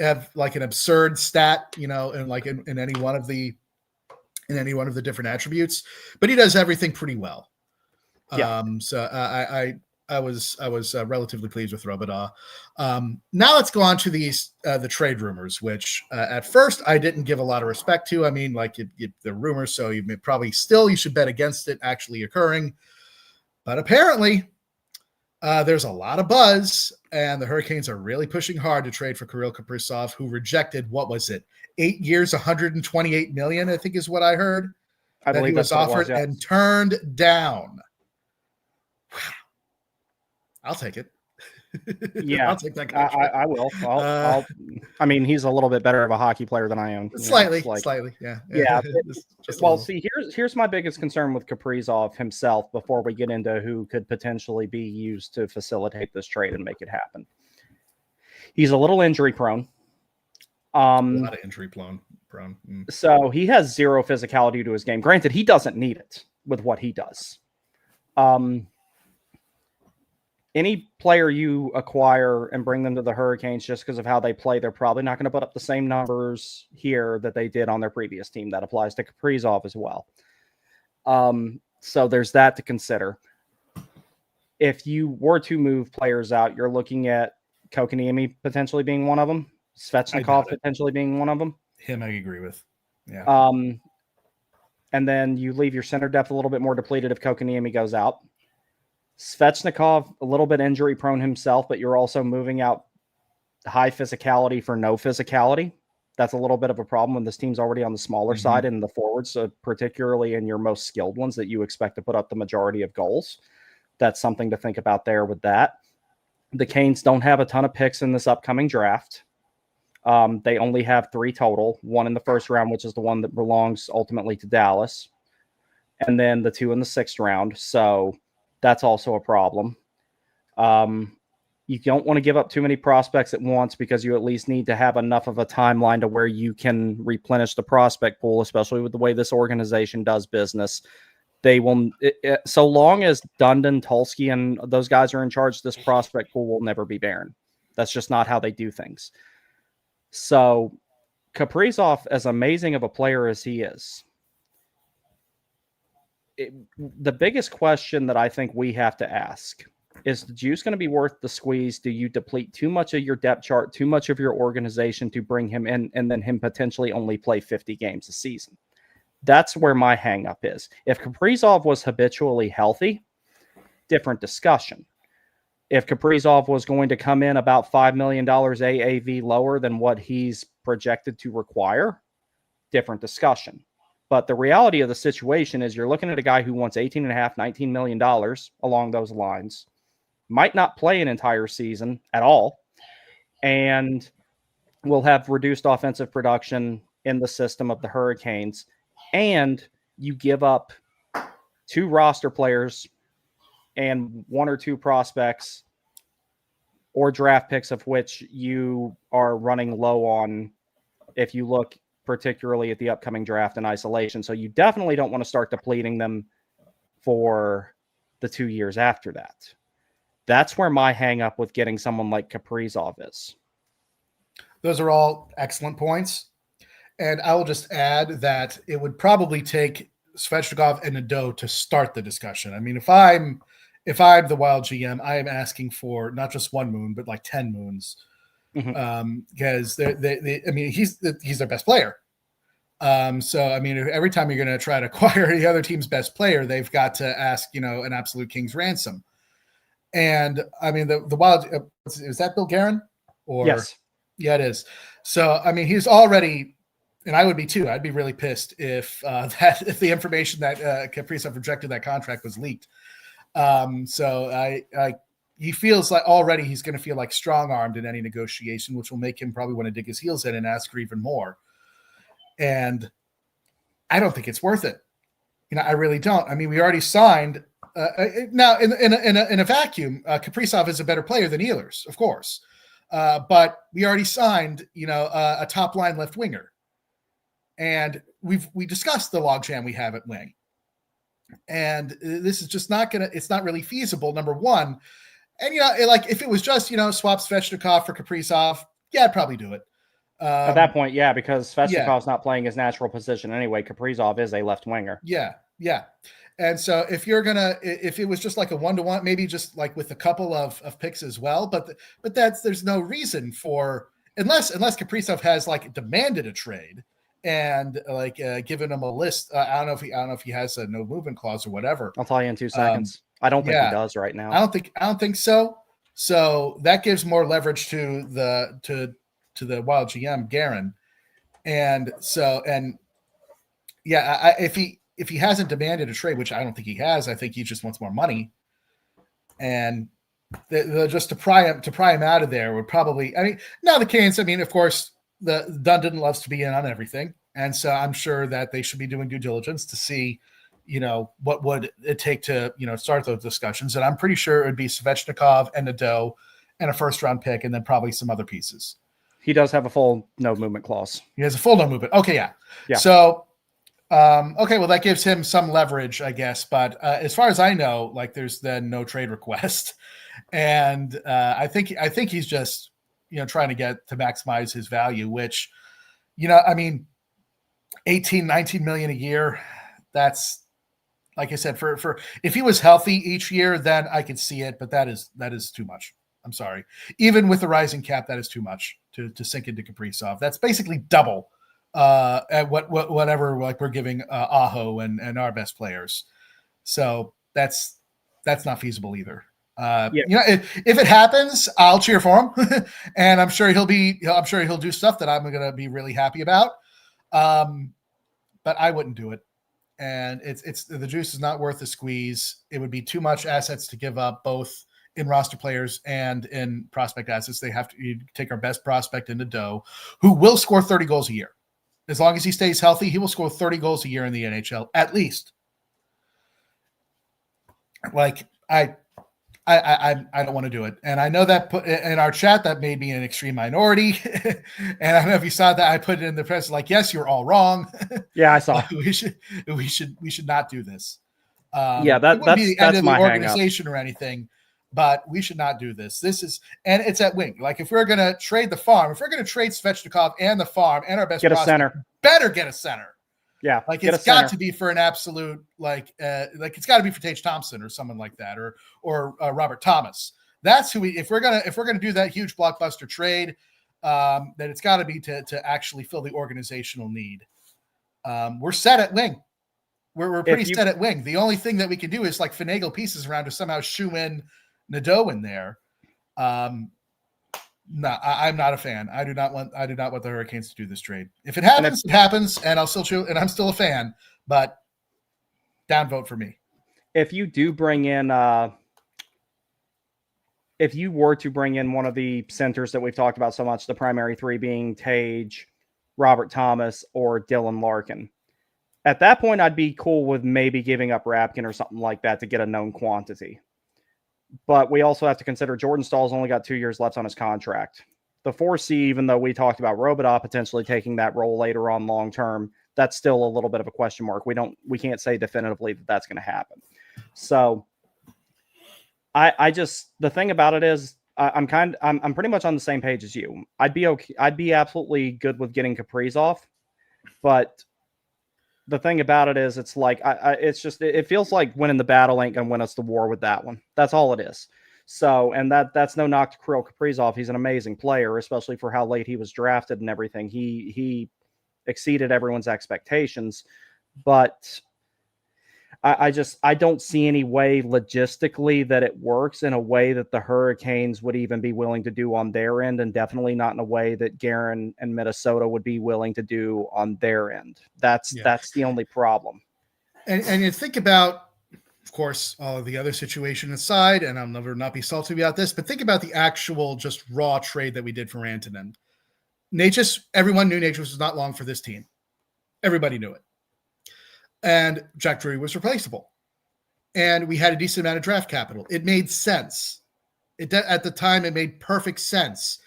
have an absurd stat, in any one of the different attributes, but he does everything pretty well. Yeah. So I was relatively pleased with Robidaw. Now let's go on to the trade rumors, which at first I didn't give a lot of respect to. I mean, like the rumors, so you should bet against it actually occurring. But apparently, there's a lot of buzz, and the Hurricanes are really pushing hard to trade for Kirill Kaprizov, who rejected, what was it, 8 years, $128 million, I think is what I heard. I believe he was offered and turned down. Wow. I'll take it. Yeah, I'll take that contract. I will. I mean, he's a little bit better of a hockey player than I am. Slightly, yeah. Yeah. Well, see, here's my biggest concern with Kaprizov himself before we get into who could potentially be used to facilitate this trade and make it happen. He's a little injury prone. A lot of injury prone. So he has zero physicality to his game. Granted, he doesn't need it with what he does. Any player you acquire and bring them to the Hurricanes just because of how they play, they're probably not going to put up the same numbers here that they did on their previous team. That applies to Kaprizov as well. So there's that to consider. If you were to move players out, you're looking at Kotkaniemi potentially being one of them, Svechnikov potentially being one of them. Him, I agree with. Yeah. And then you leave your center depth a little bit more depleted if Kotkaniemi goes out. Svechnikov, a little bit injury prone himself, but you're also moving out high physicality for no physicality. That's a little bit of a problem when this team's already on the smaller side in the forwards, particularly in your most skilled ones that you expect to put up the majority of goals. That's something to think about there with that. The Canes don't have a ton of picks in this upcoming draft. They only have 3 total, 1 in the first round, which is the one that belongs ultimately to Dallas, and then the 2 in the 6th round. So that's also a problem. You don't want to give up too many prospects at once because you at least need to have enough of a timeline to where you can replenish the prospect pool, especially with the way this organization does business. They will, so long as Dundon, Tulsky, and those guys are in charge, this prospect pool will never be barren. That's just not how they do things. So Kaprizov, as amazing of a player as he is, the biggest question that I think we have to ask is the juice going to be worth the squeeze? Do you deplete too much of your depth chart, too much of your organization to bring him in and then him potentially only play 50 games a season? That's where my hang up is. If Kaprizov was habitually healthy, different discussion. If Kaprizov was going to come in about $5 million AAV lower than what he's projected to require, different discussion. But the reality of the situation is you're looking at a guy who wants $18.5, $19 million along those lines, might not play an entire season at all, and will have reduced offensive production in the system of the Hurricanes. And you give up 2 roster players and 1 or 2 prospects or draft picks, of which you are running low on if you look particularly at the upcoming draft in isolation. So you definitely don't want to start depleting them for the 2 years after that. That's where my hang up with getting someone like Kaprizov is. Those are all excellent points. And I will just add that it would probably take Svechnikov and Nadeau to start the discussion. I mean, if I'm the Wild GM, I am asking for not just 1 moon, but like 10 moons. Because he's their best player. So I mean, every time you're going to try to acquire the other team's best player, they've got to ask, an absolute king's ransom. And I mean, the Wild, is that Bill Guerin? Or yes, yeah, it is. So I mean, he's already, and I would be too. I'd be really pissed if the information that Kaprizov rejected that contract was leaked. So he feels like already he's going to feel like strong-armed in any negotiation, which will make him probably want to dig his heels in and ask for even more. And I don't think it's worth it. I really don't. I mean, we already signed. Now, in a vacuum, Kaprizov is a better player than Ehlers, of course. But we already signed, a top-line left winger. And we discussed the logjam we have at wing. And this is just it's not really feasible, number one. And, like if it was just, swap Svechnikov for Kaprizov, yeah, I'd probably do it. At that point, yeah, because Svechnikov's not playing his natural position anyway. Kaprizov is a left winger. Yeah. Yeah. And so if if it was just like a 1-to-1, maybe just like with a couple of picks as well, but there's no reason for, unless Kaprizov has like demanded a trade and like given him a list. I don't know if he has a no movement clause or whatever. I'll tell you in 2 seconds. I don't think he Yeah, does right now. I don't think so. So that gives more leverage to the Wild GM Garen. And so, and yeah, if he hasn't demanded a trade, which I don't think he has, I think he just wants more money. And just to pry him out of there would probably, I mean, now the Canes, I mean, of course, the Dundon loves to be in on everything. And so I'm sure that they should be doing due diligence to see, what would it take to, start those discussions. And I'm pretty sure it would be Svechnikov and Nadeau and a first round pick, and then probably some other pieces. He does have a full no movement clause. He has a full no movement. Okay. Yeah. Yeah. So, okay, well, that gives him some leverage, I guess. But as far as I know, like there's then no trade request. And I think he's just, trying to get to maximize his value, which, I mean, 18, 19 million a year. That's, like I said, for if he was healthy each year, then I could see it. But that is too much. I'm sorry. Even with the rising cap, that is too much to sink into Kaprizov. That's basically double at whatever like we're giving Aho and our best players. So that's not feasible either. If it happens, I'll cheer for him, and I'm sure he'll do stuff that I'm going to be really happy about. But I wouldn't do it. And it's the juice is not worth the squeeze. It would be too much assets to give up, both in roster players and in prospect assets. They have to take our best prospect into Doe, who will score 30 goals a year. As long as he stays healthy, he will score 30 goals a year in the NHL, at least. Like I don't want to do it. And I know that in our chat, that made me an extreme minority. And I don't know if you saw that. I put it in the press like, yes, you're all wrong. Yeah, I saw. we should not do this. That's be the end of my the organization or anything, but we should not do this. And it's at wing. Like if we're going to trade the farm, if we're going to trade Svechnikov and the farm and our best get a center, better get a center. Yeah, like it's got to be for an absolute like it's got to be for Tage Thompson or someone like that, or Robert Thomas. That's who if we're gonna do that huge blockbuster trade, then it's got to be to actually fill the organizational need. We're set at wing. We're pretty set at wing. The only thing that we can do is like finagle pieces around to somehow shoe in Nadeau in there. No, I'm not a fan. I do not want the Hurricanes to do this trade. If it happens, it happens, and I'll still chew, and I'm still a fan, but downvote for me. If you do bring in, if you were to bring in one of the centers that we've talked about so much, the primary three being Tage, Robert Thomas, or Dylan Larkin, at that point, I'd be cool with maybe giving up Rapkin or something like that to get a known quantity. But we also have to consider Jordan Stahl's only got 2 years left on his contract. The 4C, even though we talked about Robidoux potentially taking that role later on long term, that's still a little bit of a question mark. We can't say definitively that that's going to happen. So I just, the thing about it is I'm pretty much on the same page as you. I'd be okay. I'd be absolutely good with getting Kaprizov, but the thing about it is, it's like it feels like winning the battle ain't gonna win us the war with that one. That's all it is. So, and that's no knock to Kirill Kaprizov. He's an amazing player, especially for how late he was drafted and everything. He exceeded everyone's expectations, but I don't see any way logistically that it works in a way that the Hurricanes would even be willing to do on their end, and definitely not in a way that Garen and Minnesota would be willing to do on their end. That's the only problem. And you think about, of course, all of the other situation aside, and I'll never not be salty about this, but think about the actual just raw trade that we did for Rantanen. Everyone knew Natchez was not long for this team. Everybody knew it. And Jack Drury was replaceable. And we had a decent amount of draft capital. It made sense. At the time, it made perfect sense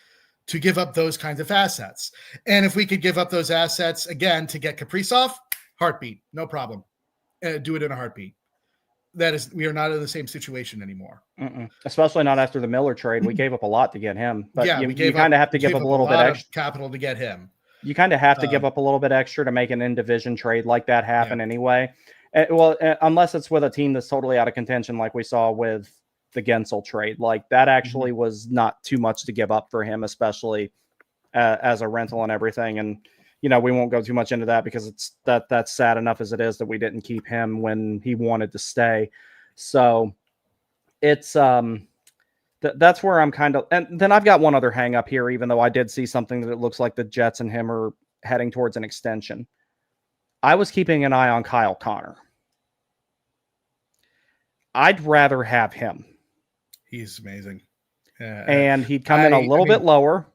to give up those kinds of assets. And if we could give up those assets, again, to get Kaprizov, heartbeat, no problem. Do it in a heartbeat. We are not in the same situation anymore. Especially not after the Miller trade. We gave up a lot to get him. But yeah, you kind of have to give up a little bit extra capital to get him. You kind of have to give up a little bit extra to make an in-division trade like that happen anyway. Unless it's with a team that's totally out of contention, like we saw with the Gensel trade. Like that actually was not too much to give up for him, especially as a rental and everything. And we won't go too much into that because that's sad enough as it is that we didn't keep him when he wanted to stay. So it's that's where I'm kind of. And then I've got one other hang up here, even though I did see something that it looks like the Jets and him are heading towards an extension. I was keeping an eye on Kyle Connor. I'd rather have him. He's amazing. And he'd come in a little bit lower,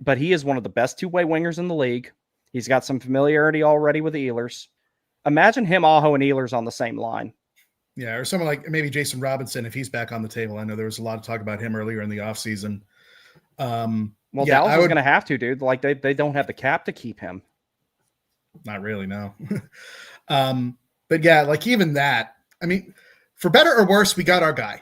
but he is one of the best two-way wingers in the league. He's got some familiarity already with the Ehlers. Imagine him, Aho, and Ehlers on the same line. Yeah, or someone like maybe Jason Robinson if he's back on the table. I know there was a lot of talk about him earlier in the offseason. Dallas is going to have to, dude. Like they don't have the cap to keep him. Not really, no. But yeah, like even that, I mean, for better or worse, we got our guy.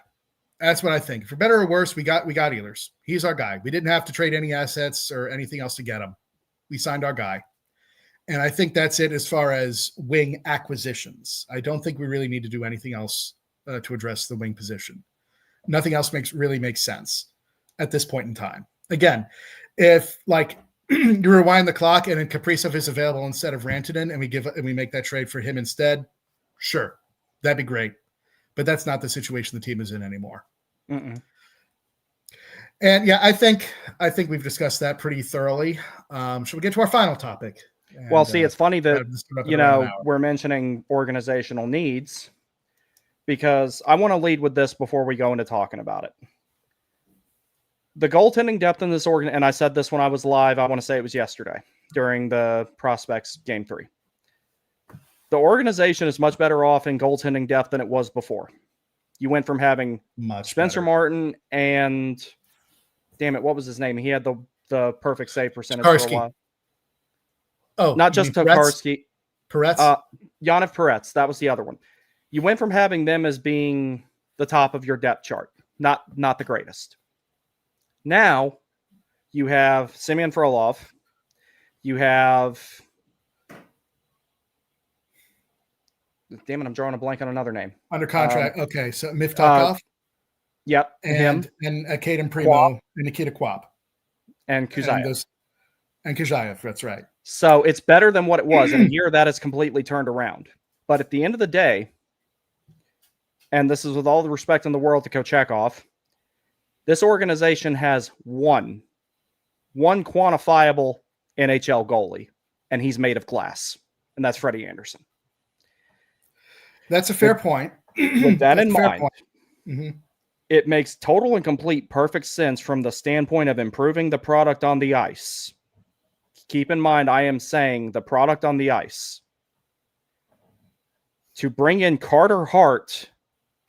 That's what I think. For better or worse, we got Ehlers. He's our guy. We didn't have to trade any assets or anything else to get him. We signed our guy. And I think that's it as far as wing acquisitions. I don't think we really need to do anything else to address the wing position. Nothing else really makes sense at this point in time. Again, if like you rewind the clock and then Kaprizov is available instead of Rantanen and we make that trade for him instead, sure, that'd be great. But that's not the situation the team is in anymore. Mm-mm. And yeah, I think we've discussed that pretty thoroughly. Should we get to our final topic? Well, see, it's funny that, we're mentioning organizational needs because I want to lead with this before we go into talking about it. The goaltending depth in this and I said this when I was live, I want to say it was yesterday during the Prospects Game 3. The organization is much better off in goaltending depth than it was before. You went from having Spencer Martin and, damn it, what was his name? He had the perfect save percentage for a while. Oh, not just Tokarski. Peretz? Yaniv Peretz. That was the other one. You went from having them as being the top of your depth chart, not the greatest. Now you have Semyon Frolov. You have, damn it, I'm drawing a blank on another name. Under contract. Okay, so Miftakov. Yep. And Caden Primo and Nikita Quap. And Kuzayev. And Kuzayev, that's right. So it's better than what it was. In a year, that has completely turned around. But at the end of the day, and this is with all the respect in the world to Kochetkov, this organization has one quantifiable NHL goalie, and he's made of glass, and that's Freddie Anderson. That's a fair point. With that in mind, it makes total and complete perfect sense from the standpoint of improving the product on the ice. Keep in mind, I am saying the product on the ice. To bring in Carter Hart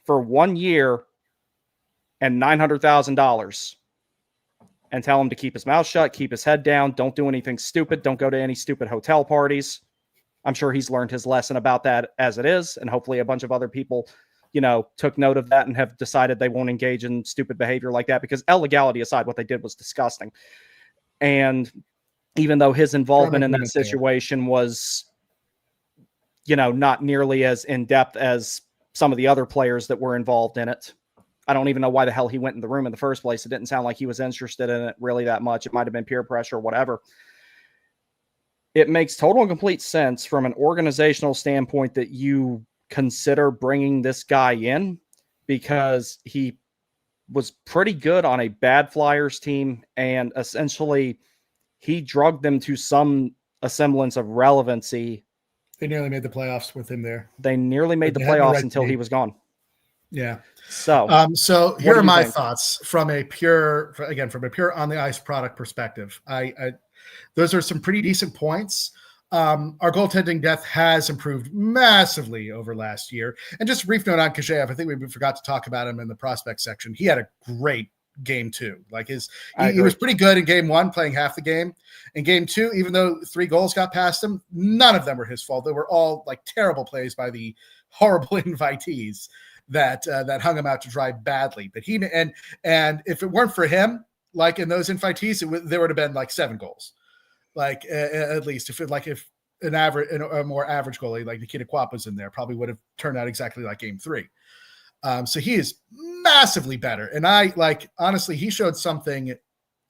for 1 year and $900,000 and tell him to keep his mouth shut, keep his head down, don't do anything stupid, don't go to any stupid hotel parties. I'm sure he's learned his lesson about that as it is, and hopefully a bunch of other people, took note of that and have decided they won't engage in stupid behavior like that because illegality aside, what they did was disgusting. And even though his involvement in that situation was, not nearly as in-depth as some of the other players that were involved in it. I don't even know why the hell he went in the room in the first place. It didn't sound like he was interested in it really that much. It might have been peer pressure or whatever. It makes total and complete sense from an organizational standpoint that you consider bringing this guy in because he was pretty good on a bad Flyers team, and essentially he drugged them to some semblance of relevancy. They nearly made the playoffs with him there. They nearly made the playoffs until he was gone. Yeah. So here are my thoughts from a pure on the ice product perspective. Those are some pretty decent points. Our goaltending depth has improved massively over last year. And just a brief note on Kajev, I think we forgot to talk about him in the prospect section. He had a great game 2. Like he was pretty good in game 1, playing half the game. In game 2, even though 3 goals got past him, none of them were his fault. They were all like terrible plays by the horrible invitees that hung him out to dry badly. But and if it weren't for him, like in those invitees, there would have been like 7 goals. Like at least if a more average goalie like Nikita Kwapa's in there, probably would have turned out exactly like game 3. So he is massively better. And honestly, he showed something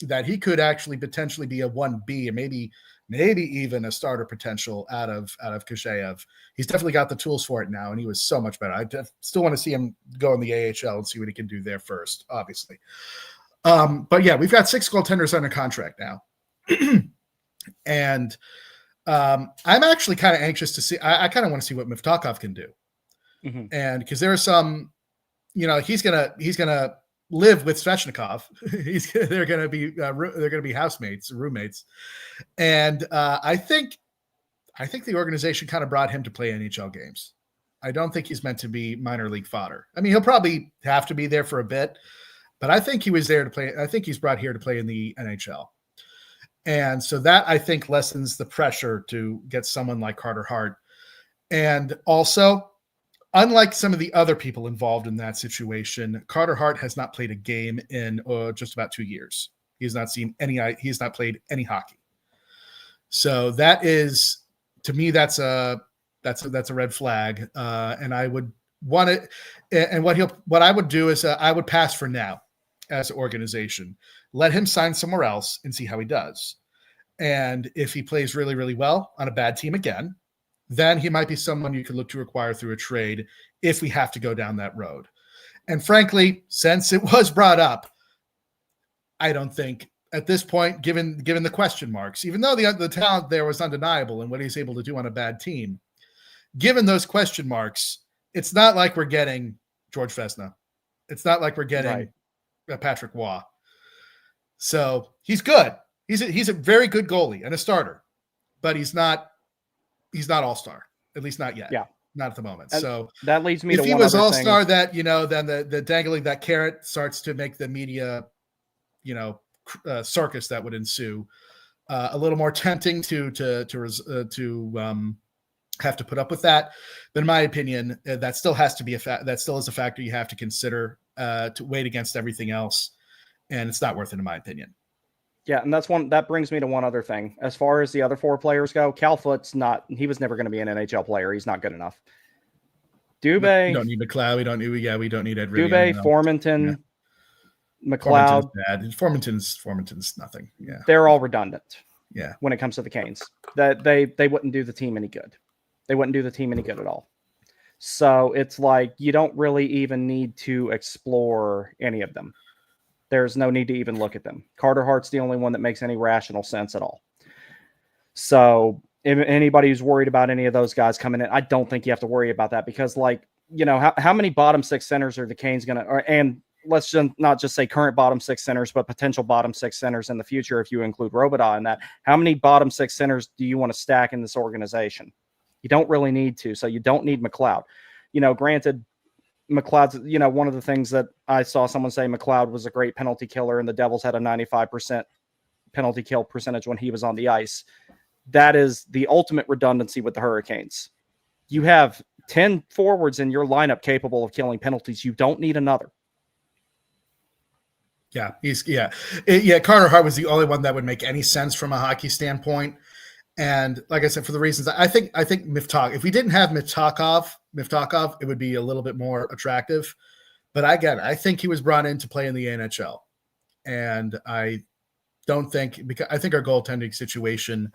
that he could actually potentially be a 1B and maybe even a starter potential out of Kasheyev. He's definitely got the tools for it now, and he was so much better. I still want to see him go in the AHL and see what he can do there first, obviously. But yeah, we've got 6 goaltenders under contract now. And I'm actually kind of anxious to see. I kind of want to see what Miftakov can do. Mm-hmm. And because there are some, he's gonna live with Svechnikov. They're gonna be housemates, roommates, and I think the organization kind of brought him to play NHL games. I don't think he's meant to be minor league fodder. I mean, he'll probably have to be there for a bit, but I think he was there to play. I think he's brought here to play in the NHL. And so that, I think, lessens the pressure to get someone like Carter Hart. And also, unlike some of the other people involved in that situation, Carter Hart has not played a game in just about 2 years. He's not played any hockey. So that is, to me, that's a red flag. And I would want it. And what I would do is I would pass for now as an organization. Let him sign somewhere else and see how he does. And if he plays really, really well on a bad team again, then he might be someone you could look to acquire through a trade if we have to go down that road. And frankly, since it was brought up, I don't think at this point, given the question marks, even though the talent there was undeniable and what he's able to do on a bad team, given those question marks, it's not like we're getting George Vesna. It's not like we're getting Patrick Waugh. So he's good. He's a very good goalie and a starter, but he's not all-star, at least not yet. Yeah. Not at the moment. And so that leads me to one other thing. If he was all-star, that, then the dangling that carrot starts to make the media, circus that would ensue a little more tempting to have to put up with that. But in my opinion, that still has to be that still is a factor you have to consider to weigh against everything else. And it's not worth it, in my opinion. Yeah, and that brings me to one other thing. As far as the other 4 players go, Cal Foot's he was never going to be an NHL player. He's not good enough. Dubé. We don't need McLeod. We don't need Ed Dubé, Formenton, McLeod. Formenton's nothing. Yeah. They're all redundant. Yeah. When it comes to the Canes. That they wouldn't do the team any good. They wouldn't do the team any good at all. So it's like you don't really even need to explore any of them. There's no need to even look at them. Carter Hart's the only one that makes any rational sense at all. So if anybody who's worried about any of those guys coming in, I don't think you have to worry about that because, how many bottom 6 centers are the Canes going to – and let's just not just say current bottom 6 centers, but potential bottom 6 centers in the future if you include Robidas in that. How many bottom 6 centers do you want to stack in this organization? You don't really need to, so you don't need McLeod. Granted – McLeod's, one of the things that I saw someone say McLeod was a great penalty killer and the Devils had a 95% penalty kill percentage when he was on the ice. That is the ultimate redundancy with the Hurricanes. You have 10 forwards in your lineup capable of killing penalties. You don't need another. Yeah, Carter Hart was the only one that would make any sense from a hockey standpoint. And like I said, for the reasons I think Miftakov, if we didn't have Miftakov, it would be a little bit more attractive. But I think he was brought in to play in the NHL. And I don't think, because I think our goaltending situation,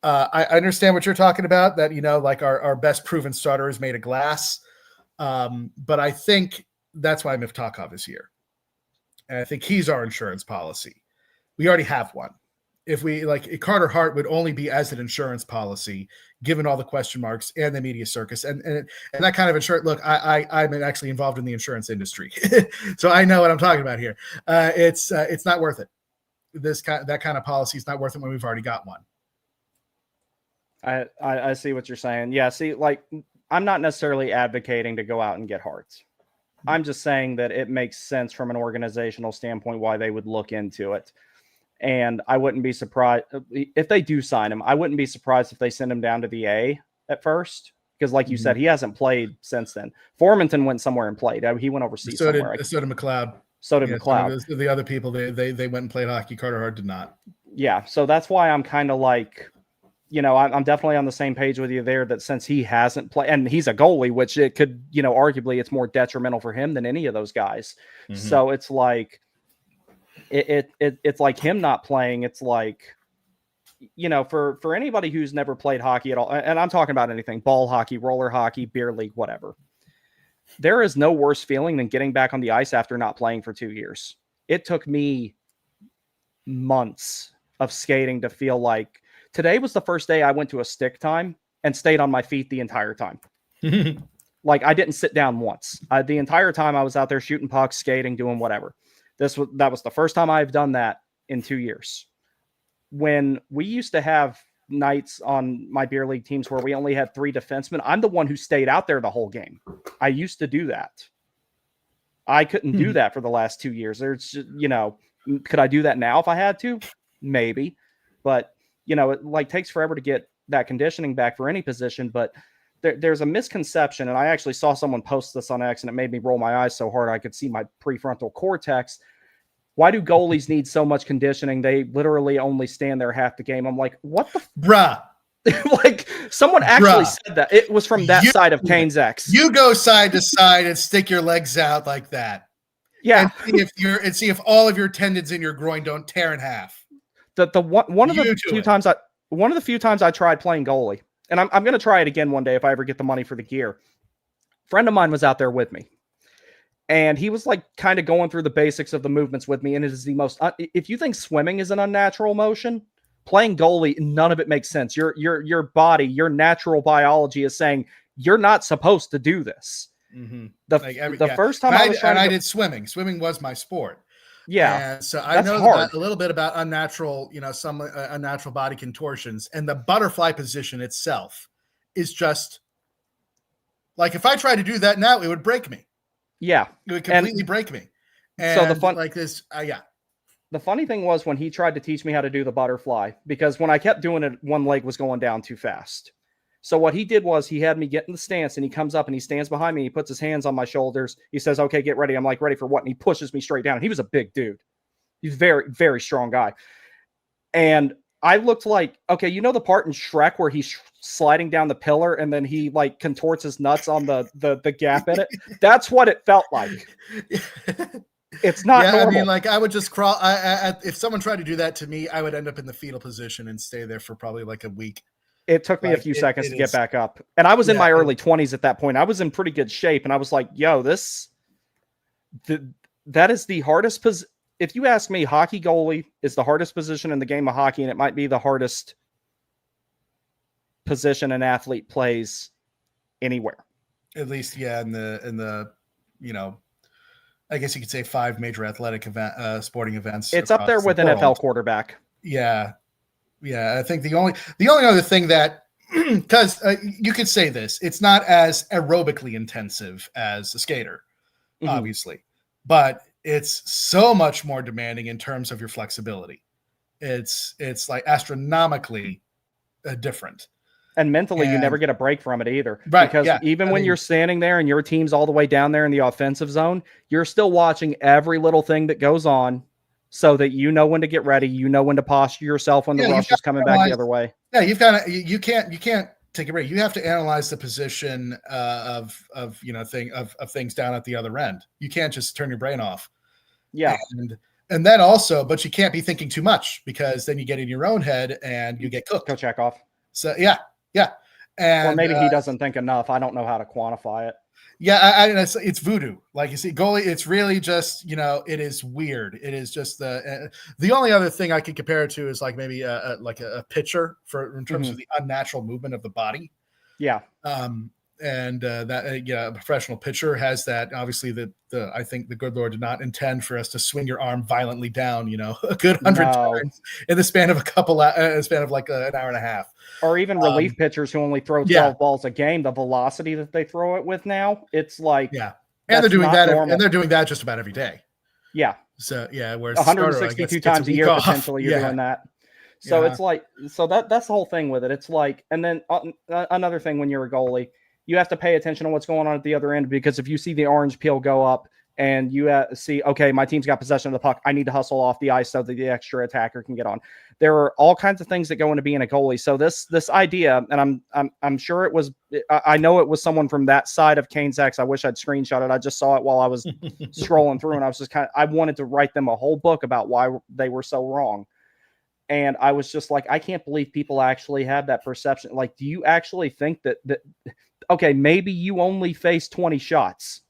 I understand what you're talking about, that, our best proven starter is made of glass. But I think that's why Miftakov is here. And I think he's our insurance policy. We already have one. If Carter Hart would only be as an insurance policy, given all the question marks and the media circus and that kind of insurance. Look, I'm actually involved in the insurance industry, so I know what I'm talking about here. It's not worth it. That kind of policy is not worth it when we've already got one. I see what you're saying. Yeah, see, I'm not necessarily advocating to go out and get Harts. I'm just saying that it makes sense from an organizational standpoint why they would look into it. And I wouldn't be surprised if they do sign him. I wouldn't be surprised if they send him down to the A at first. Because like you said, he hasn't played since then. Formenton went somewhere and played. He went overseas somewhere. So did McLeod. So did McLeod. The other people, they went and played hockey. Carter Hart did not. Yeah, so that's why I'm kind of I'm definitely on the same page with you there, that since he hasn't played, and he's a goalie, which it could, arguably it's more detrimental for him than any of those guys. Mm-hmm. So it's like, it's like him not playing. It's like, for anybody who's never played hockey at all, and I'm talking about anything, ball hockey, roller hockey, beer league, whatever. There is no worse feeling than getting back on the ice after not playing for 2 years. It took me months of skating to feel like today was the first day I went to a stick time and stayed on my feet the entire time. Like I didn't sit down once. The entire time I was out there shooting pucks, skating, doing whatever. That was the first time I've done that in 2 years. When we used to have nights on my beer league teams where we only had 3 defensemen, I'm the one who stayed out there the whole game. I used to do that. I couldn't do that for the last 2 years. There's, could I do that now if I had to? Maybe. But, it like takes forever to get that conditioning back for any position. But there's a misconception, and I actually saw someone post this on X, and it made me roll my eyes so hard I could see my prefrontal cortex. Why do goalies need so much conditioning? They literally only stand there half the game. I'm like, what the bruh? Like someone actually said that. It was from that side of Kane's X. You go side to side and stick your legs out like that. Yeah. And see if all of your tendons in your groin don't tear in half. One of the few times I tried playing goalie, and I'm going to try it again one day if I ever get the money for the gear. A friend of mine was out there with me. And he was like kind of going through the basics of the movements with me. And it is the most, if you think swimming is an unnatural motion, playing goalie, none of it makes sense. Your body, your natural biology is saying you're not supposed to do this. Mm-hmm. First time I did swimming. Swimming was my sport. Yeah. And so I know a little bit about unnatural, some unnatural body contortions, and the butterfly position itself is just like, if I try to do that now, it would break me. Yeah. It would completely break me. And so the funny thing was when he tried to teach me how to do the butterfly, because when I kept doing it, one leg was going down too fast. So what he did was he had me get in the stance, and he comes up and he stands behind me. He puts his hands on my shoulders. He says, "Okay, get ready." I'm like, "Ready for what?" And he pushes me straight down. And he was a big dude. He's a very, very strong guy. And I looked like, okay, the part in Shrek where he's sliding down the pillar and then he like contorts his nuts on the gap in it? That's what it felt like. It's not normal. I mean, like I would just crawl. If someone tried to do that to me, I would end up in the fetal position and stay there for probably like a week. It took me a few seconds to get back up. And I was in my early 20s at that point. I was in pretty good shape. And I was like, yo, that is the hardest position. If you ask me, hockey goalie is the hardest position in the game of hockey, and it might be the hardest position an athlete plays anywhere. At least, in the I guess you could say 5 major athletic sporting events. It's up there with NFL quarterback. Yeah. Yeah. I think the only other thing that, because you could say this, it's not as aerobically intensive as a skater, obviously, but it's so much more demanding in terms of your flexibility. It's like astronomically different. And mentally, you never get a break from it either. Right. Because even when you're standing there and your team's all the way down there in the offensive zone, you're still watching every little thing that goes on so that you know when to get ready. You know when to posture yourself when the rush is coming back the other way. Yeah, you can't take a break. You have to analyze the position of things down at the other end. You can't just turn your brain off. Yeah. And then also, but you can't be thinking too much, because then you get in your own head and you get cooked. Go check off. So yeah. And, or maybe he doesn't think enough. I don't know how to quantify it. Yeah, it's voodoo. Like you see, goalie, it's really just, it is weird. It is just the only other thing I could compare it to is like maybe a pitcher in terms of the unnatural movement of the body. Yeah. A professional pitcher has that. Obviously, I think the good Lord did not intend for us to swing your arm violently down, a good 100 times in the span of like an hour and a half. Or even relief pitchers who only throw 12 balls a game. The velocity that they throw it with now, it's like and they're doing that, and they're doing that just about every day. Yeah. So whereas 162 times a year potentially you're doing that. So it's like, that's the whole thing with it. It's like, and then another thing when you're a goalie, you have to pay attention to what's going on at the other end, because if you see the orange peel go up, and you see, okay, my team's got possession of the puck. I need to hustle off the ice so that the extra attacker can get on. There are all kinds of things that go into being a goalie. So this idea, and I'm sure it was, I know it was someone from that side of Kane's X. I wish I'd screenshot it. I just saw it while I was scrolling through, and I was just I wanted to write them a whole book about why they were so wrong. And I was just like, I can't believe people actually have that perception. Like, do you actually think that okay, maybe you only face 20 shots.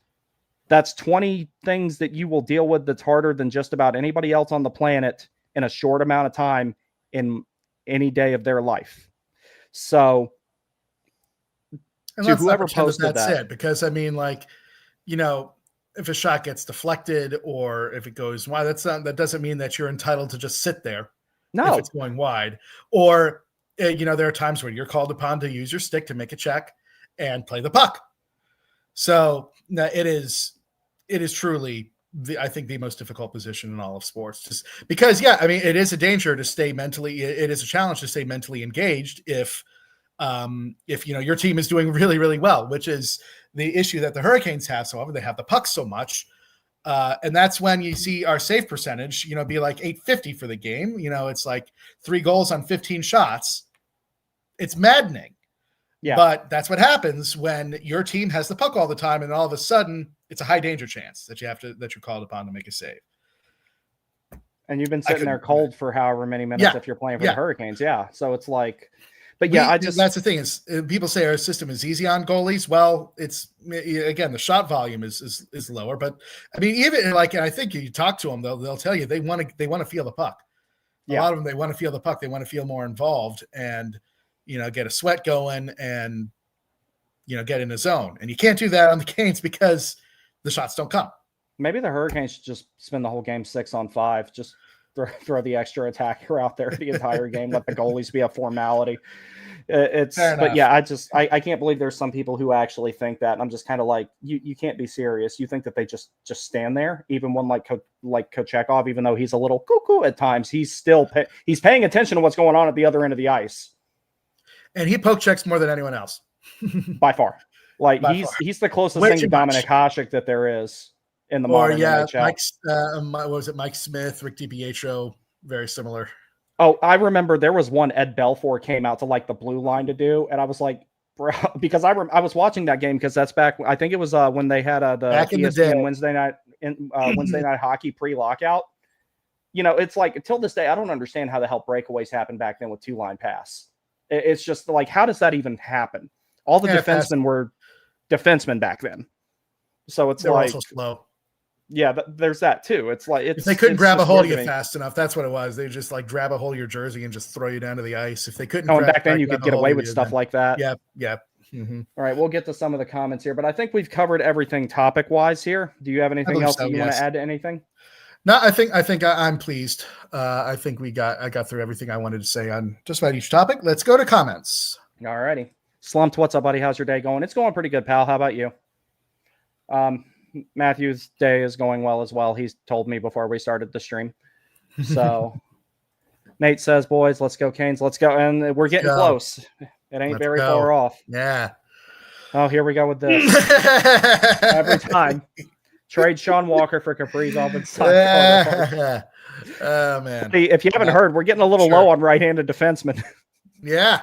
That's 20 things that you will deal with that's harder than just about anybody else on the planet in a short amount of time in any day of their life. So and to whoever posted that's it, because I mean, like, you know, if a shot gets deflected or if it goes wide, that doesn't mean that you're entitled to just sit there. No, if it's going wide, or, you know, there are times where you're called upon to use your stick to make a check and play the puck. So it is truly I think the most difficult position in all of sports, just because, yeah, I mean, it is a danger to stay mentally. It is a challenge to stay mentally engaged if you know, your team is doing really, really well, which is the issue that the Hurricanes have. So often they have the puck so much. And that's when you see our save percentage, you know, be like 850 for the game. You know, it's like 3 goals on 15 shots. It's maddening. Yeah. But that's what happens when your team has the puck all the time, and all of a sudden it's a high danger chance that you're called upon to make a save. And you've been sitting there cold for however many minutes if you're playing for the Hurricanes. Yeah. So it's like, but yeah, that's the thing is people say our system is easy on goalies. Well, it's, again, the shot volume is lower, but I mean, even like, and I think you talk to them, they'll tell you they want to feel the puck. A lot of them, they want to feel the puck. They want to feel more involved and, you know, get a sweat going and, you know, get in the zone. And you can't do that on the Canes because the shots don't come. Maybe the Hurricanes should just spend the whole game 6-on-5, just throw the extra attacker out there the entire game. Let the goalies be a formality. But yeah, I can't believe there's some people who actually think that. And I'm just kind of like, you can't be serious. You think that they just stand there, even when like Kochekov, even though he's a little cuckoo at times, he's still he's paying attention to what's going on at the other end of the ice. And he poke checks more than anyone else. By far. Like he's the closest thing to Dominic Hasek that there is in the modern NHL. What was it? Mike Smith, Rick DiPietro, very similar. Oh, I remember there was one Ed Belfour came out to like the blue line to do, and I was like, bro, because I was watching that game because that's back. I think it was when they had the ESPN Wednesday night hockey pre-lockout. You know, it's like till this day I don't understand how the hell breakaways happened back then with 2-line pass. It's just like, how does that even happen? All the defensemen were defensemen back then, so it's like also slow. Yeah, there's that too. It's like if they couldn't grab a hold of you fast enough, that's what it was. They just like grab a hold of your jersey and just throw you down to the ice. If they couldn't, back then you could get away with stuff like that. Yeah. Mm-hmm. All right, we'll get to some of the comments here, but I think we've covered everything topic wise here. Do you have anything else that you want to add to anything? No, I think I'm pleased. I think I got through everything I wanted to say on just about each topic. Let's go to comments. All righty. Slumped, what's up, buddy? How's your day going? It's going pretty good, pal. How about you? Matthew's day is going well as well. He's told me before we started the stream. So Nate says, boys, let's go Canes. Let's go. And we're getting close. It ain't very far off. Yeah. Oh, here we go with this. Every time. Trade Sean Walker for Kaprizov and Hart. Oh, man. If you haven't heard, we're getting a little low on right-handed defensemen. Yeah.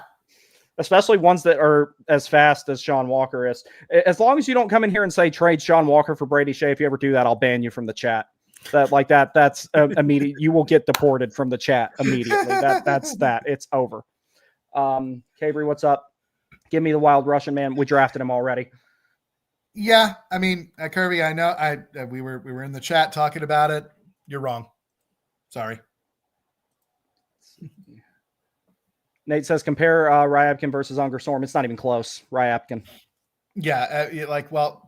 Especially ones that are as fast as Sean Walker is. As long as you don't come in here and say trade Sean Walker for Brady Shea, if you ever do that, I'll ban you from the chat. That's immediate. You will get deported from the chat immediately. That's that. It's over. Cabry, what's up? Give me the Wild Russian, man. We drafted him already. Yeah, I mean, Kirby, I know we were in the chat talking about it. You're wrong. Sorry. Nate says compare Ryabkin versus Unger Storm. It's not even close. Ryabkin. Yeah,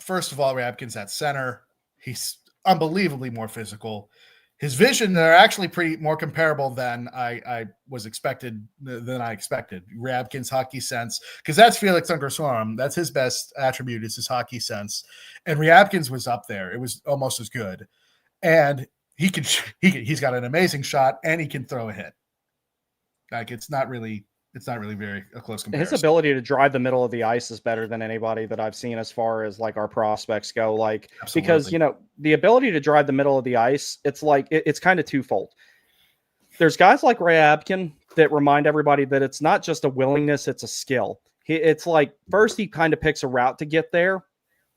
first of all, Ryabkin's at center. He's unbelievably more physical. His vision, they're actually pretty more comparable than I expected. Ryabkin's hockey sense, because that's Felix Unger Storm. That's his best attribute is his hockey sense, and Ryabkin's was up there. It was almost as good, and he's got an amazing shot, and he can throw a hit. Like, it's not really it's not really a close His comparison. ability to drive the middle of the ice is better than anybody that I've seen as far as like our prospects go. Like, because, Absolutely. you know, the ability to drive the middle of the ice, it's like, it's kind of twofold. There's guys like Ray Abkin that remind everybody that it's not just a willingness, it's a skill. It's like, first he kind of picks a route to get there.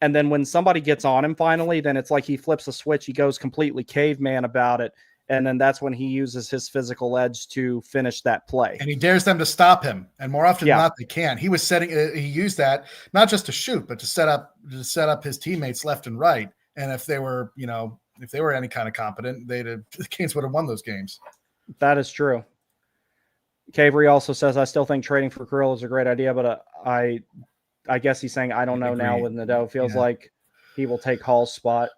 And then when somebody gets on him finally, then it's like he flips a switch. He goes completely caveman about it. And then that's when he uses his physical edge to finish that play. And he dares them to stop him. And more often than Yeah. not, they can. He was he used that not just to shoot, but to set up his teammates left and right. And if they were, if they were any kind of competent, the Canes would have won those games. That is true. Cavery also says, I still think trading for Kirill is a great idea, but I guess he's saying, I don't know now with Nadeau. Feels like he will take Hall's spot.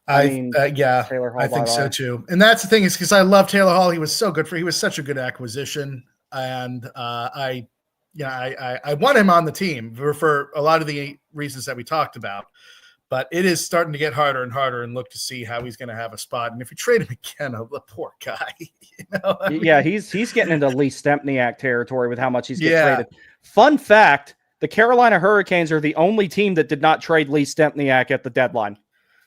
I mean, Taylor Hall, I think so too. And that's the thing, is because I love Taylor Hall. He was such a good acquisition. And I want him on the team for a lot of the reasons that we talked about. But it is starting to get harder and harder, and look to see how he's going to have a spot. And if you trade him again, the poor guy, yeah, he's getting into Lee Stempniak territory with how much he's getting traded. Fun fact: the Carolina Hurricanes are the only team that did not trade Lee Stempniak at the deadline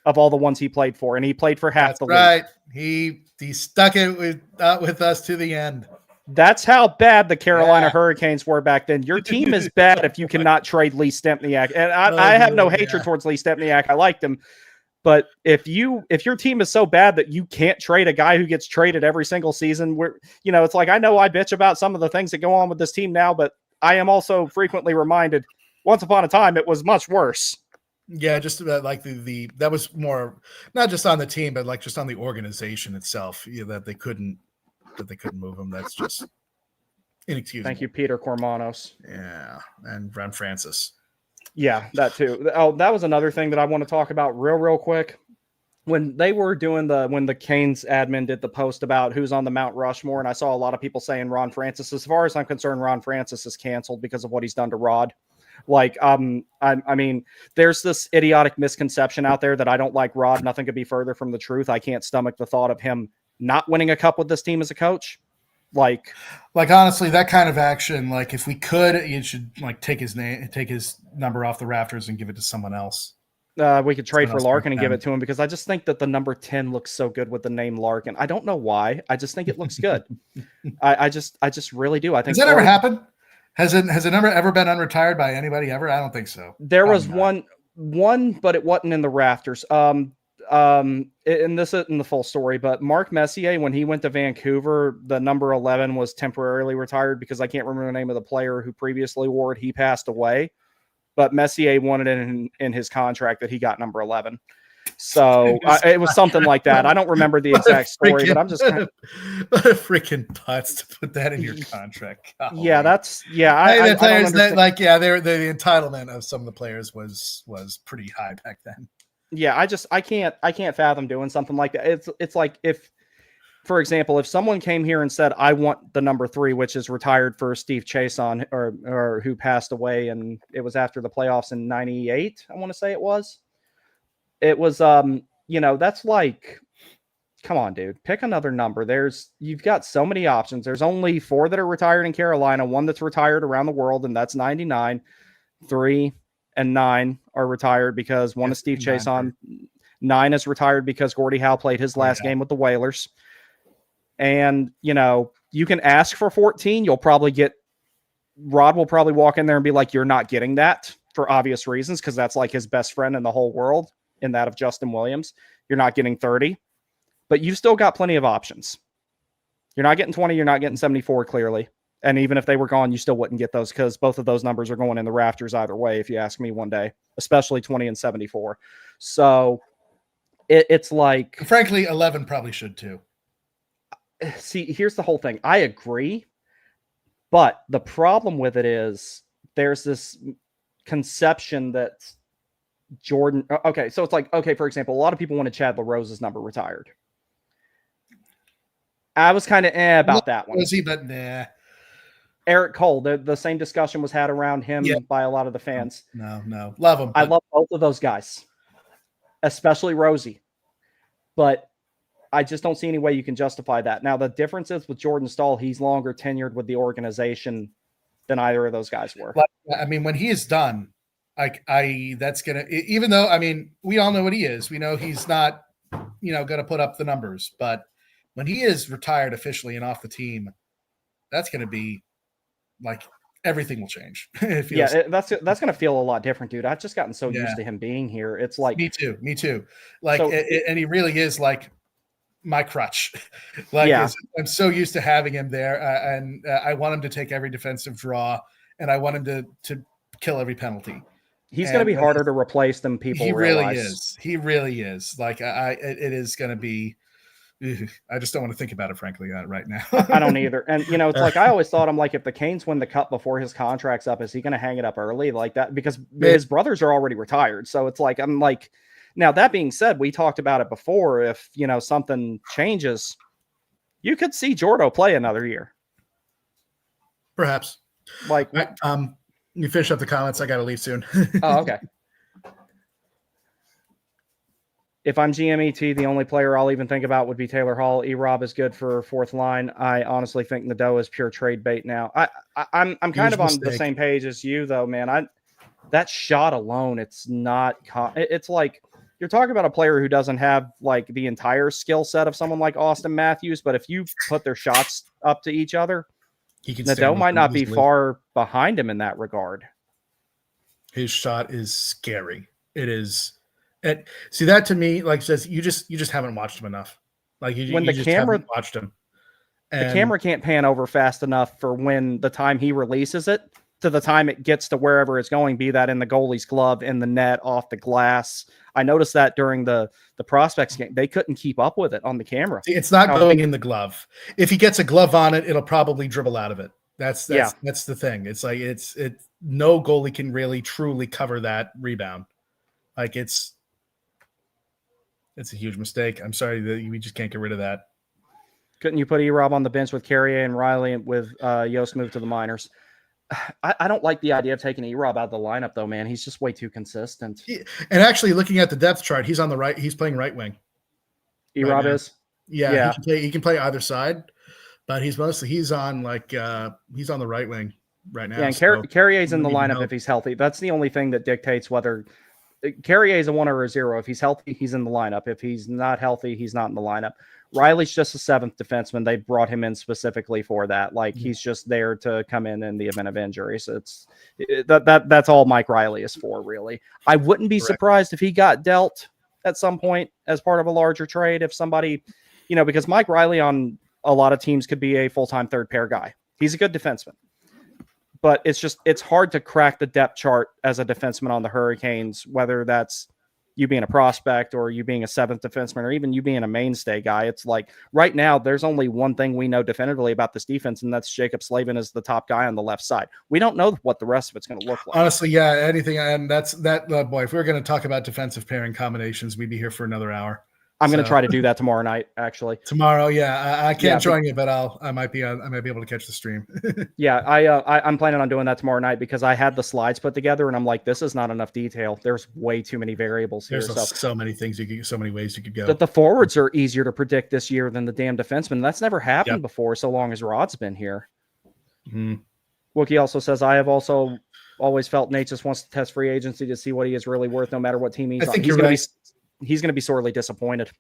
of all the ones he played for, and he played for half the league. Right, he stuck it with us to the end. That's how bad the Carolina Hurricanes were back then. Your team is bad if you cannot trade Lee Stempniak. And I have no hatred towards Lee Stempniak. I liked him. But if your team is so bad that you can't trade a guy who gets traded every single season, it's like, I know I bitch about some of the things that go on with this team now, but I am also frequently reminded, once upon a time, it was much worse. Yeah, just like that was more, not just on the team, but like just on the organization itself, that they couldn't move him. That's just inexcusable. Thank you, Peter Kormanos. Yeah, and Ron Francis. Yeah, that too. Oh, that was another thing that I want to talk about real quick. When they were doing when the Canes admin did the post about who's on the Mount Rushmore, and I saw a lot of people saying Ron Francis. As far as I'm concerned, Ron Francis is canceled because of what he's done to Rod. Like, I mean, there's this idiotic misconception out there that I don't like Rod. Nothing could be further from the truth. I can't stomach the thought of him not winning a cup with this team as a coach. Like honestly, that kind of action, like if we could, you should like take his number off the rafters and give it to someone else. We could trade for Larkin and give it to him, because I just think that the number 10 looks so good with the name Larkin. I don't know why. I just think it looks good. I just really do. I think. Has that ever happened? Has it number ever been unretired by anybody ever? I don't think so. There was one, but it wasn't in the rafters. And this isn't the full story, but Mark Messier, when he went to Vancouver, the number 11 was temporarily retired because I can't remember the name of the player who previously wore it. He passed away, but Messier wanted it in his contract that he got number 11. So it was something like that. I don't remember the exact story, but I'm just what a freaking putz to put that in your contract. Golly. Yeah, that's the players the entitlement of some of the players was pretty high back then. Yeah, I can't fathom doing something like that. It's like if, for example, if someone came here and said, I want the number 3, which is retired for Steve Chason, or who passed away, and it was after the playoffs in 98, I want to say it was. It was, that's like, come on, dude, pick another number. You've got so many options. There's only 4 that are retired in Carolina, 1 that's retired around the world, and that's 99. 3 and 9 are retired because one is Steve Chason. 9 is retired because Gordie Howe played his last game with the Whalers. And, you can ask for 14. You'll probably get, Rod will probably walk in there and be like, you're not getting that, for obvious reasons, because that's like his best friend in the whole world, in that of Justin Williams. You're not getting 30, but you've still got plenty of options. You're not getting 20. You're not getting 74, clearly. And even if they were gone, you still wouldn't get those, because both of those numbers are going in the rafters either way, if you ask me one day, especially 20 and 74. So it's like... Frankly, 11 probably should too. See, here's the whole thing. I agree. But the problem with it is there's this conception that Jordan... Okay, so it's like, for example, a lot of people wanted Chad LaRose's number retired. I was kind of about that one. Was he? But nah. Eric Cole, the same discussion was had around him by a lot of the fans. No. Love him. I love both of those guys, especially Rosie. But I just don't see any way you can justify that. Now, the difference is with Jordan Staal, he's longer tenured with the organization than either of those guys were. Like, I mean, when he is done, that's gonna. Even though, I mean, we all know what he is. We know he's not, going to put up the numbers. But when he is retired officially and off the team, that's going to be like everything will change. That's going to feel a lot different, dude. I've just gotten so used to him being here. It's like me too. Like, and he really is like my crutch. Like, I'm so used to having him there, and I want him to take every defensive draw, and I want him to kill every penalty. He's going to be harder to replace than people realize. He really is. Like, it is going to be. I just don't want to think about it, frankly, right now. I don't either. And, it's like I always thought, I'm like, if the Canes win the cup before his contract's up, is he going to hang it up early like that? Because his brothers are already retired. So it's like, I'm like, now that being said, we talked about it before. If, something changes, you could see Jordo play another year. Perhaps. Like, you finish up the comments. I got to leave soon. Oh, okay. If I'm GMET, the only player I'll even think about would be Taylor Hall. E-Rob is good for fourth line. I honestly think Nadeau is pure trade bait now. I'm kind of on the same page as you, though, man. That shot alone, it's not. It's like you're talking about a player who doesn't have like the entire skill set of someone like Austin Matthews, but if you put their shots up to each other, Nadeau might not be far behind him in that regard. His shot is scary. It is. And see, that to me, like, says you just haven't watched him enough. Like, when the camera watched him, the camera can't pan over fast enough for when the time he releases it to the time it gets to wherever it's going, be that in the goalie's glove, in the net, off the glass. I noticed that during the prospects game, they couldn't keep up with it on the camera. See, it's not going in the glove. If he gets a glove on it, it'll probably dribble out of it. That's the thing. It's like no goalie can really truly cover that rebound. Like, it's a huge mistake. I'm sorry that we just can't get rid of that. Couldn't you put E-Rob on the bench with Carrier and Riley with Yost moved to the minors? I don't like the idea of taking E-Rob out of the lineup, though, man. He's just way too consistent. And actually, looking at the depth chart, he's on the right. He's playing right wing. E-Rob is? Yeah. He can play either side, but he's on the right wing right now. Yeah, and Carrier's in the lineup if he's healthy. That's the only thing that dictates whether Carrier is a 1 or a 0. If he's healthy, he's in the lineup. If he's not healthy, he's not in the lineup. Riley's just a 7th defenseman. They brought him in specifically for that. Like, he's just there to come in the event of injury. So that's all Mike Riley is for, really. I wouldn't be surprised if he got dealt at some point as part of a larger trade. If somebody, because Mike Riley on a lot of teams could be a full-time third pair guy. He's a good defenseman. But it's hard to crack the depth chart as a defenseman on the Hurricanes, whether that's you being a prospect or you being a 7th defenseman or even you being a mainstay guy. It's like right now there's only one thing we know definitively about this defense, and that's Jacob Slavin is the top guy on the left side. We don't know what the rest of it's going to look like. Honestly, yeah, anything. And that's that. Boy, if we were going to talk about defensive pairing combinations, we'd be here for another hour. I'm going to try to do that tomorrow night, actually. Tomorrow, yeah. I can't join you, but I might be able to catch the stream. Yeah, I'm planning on doing that tomorrow night because I had the slides put together, and I'm like, this is not enough detail. There's way too many variables here. There's so many things so many ways you could go. That the forwards are easier to predict this year than the damn defensemen. That's never happened before, so long as Rod's been here. Mm-hmm. Wookie also says, I have also always felt Nate just wants to test free agency to see what he is really worth, no matter what team he's on. He's going to be sorely disappointed.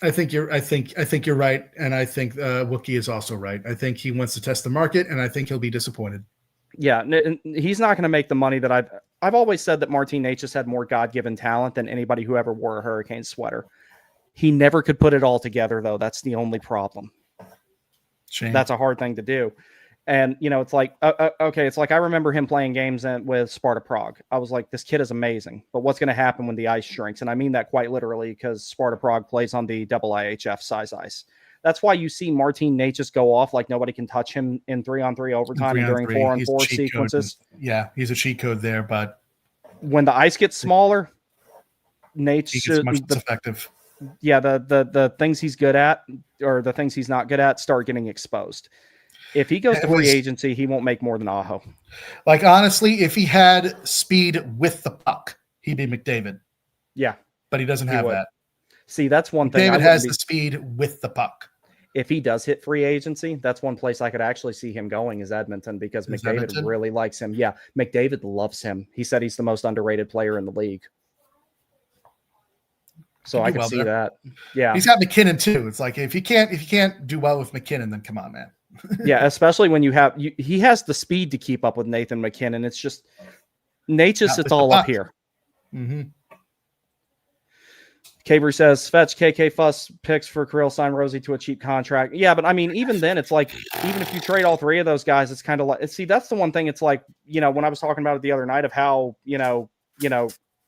I think you're right, and I think Wookie is also right. I think he wants to test the market, and I think he'll be disappointed. Yeah, he's not going to make the money that I've always said that Martin Necas had more God-given talent than anybody who ever wore a Hurricane sweater. He never could put it all together, though. That's the only problem. Shame. That's a hard thing to do. And, it's like, okay, it's like I remember him playing games with Sparta Prague. I was like, this kid is amazing. But what's going to happen when the ice shrinks? And I mean that quite literally because Sparta Prague plays on the double IHF size ice. That's why you see Martin Necas go off like nobody can touch him in 3-on-3 overtime and during 4-on-4 sequences. Yeah, he's a cheat code there. But when the ice gets smaller, Necas is much less effective. Yeah, the things he's good at or the things he's not good at start getting exposed. If he goes to free agency, he won't make more than Aho. Like, honestly, if he had speed with the puck, he'd be McDavid. Yeah. But he doesn't have that. See, that's one thing. David has the speed with the puck. if he does hit free agency, that's one place I could actually see him going is Edmonton, because McDavid really likes him. Yeah, McDavid loves him. He said he's the most underrated player in the league. So I could see that. Yeah. He's got McKinnon too. It's like if you can't do well with McKinnon, then come on, man. Yeah, especially when he has the speed to keep up with Nathan McKinnon. It's just it's all up here. Mm-hmm. Caver says, fetch KK Fuss picks for Kirill, sign Rosie to a cheap contract. Yeah, but I mean, even then, it's like, even if you trade all three of those guys, it's kind of like, see, that's the one thing. It's like, when I was talking about it the other night of how,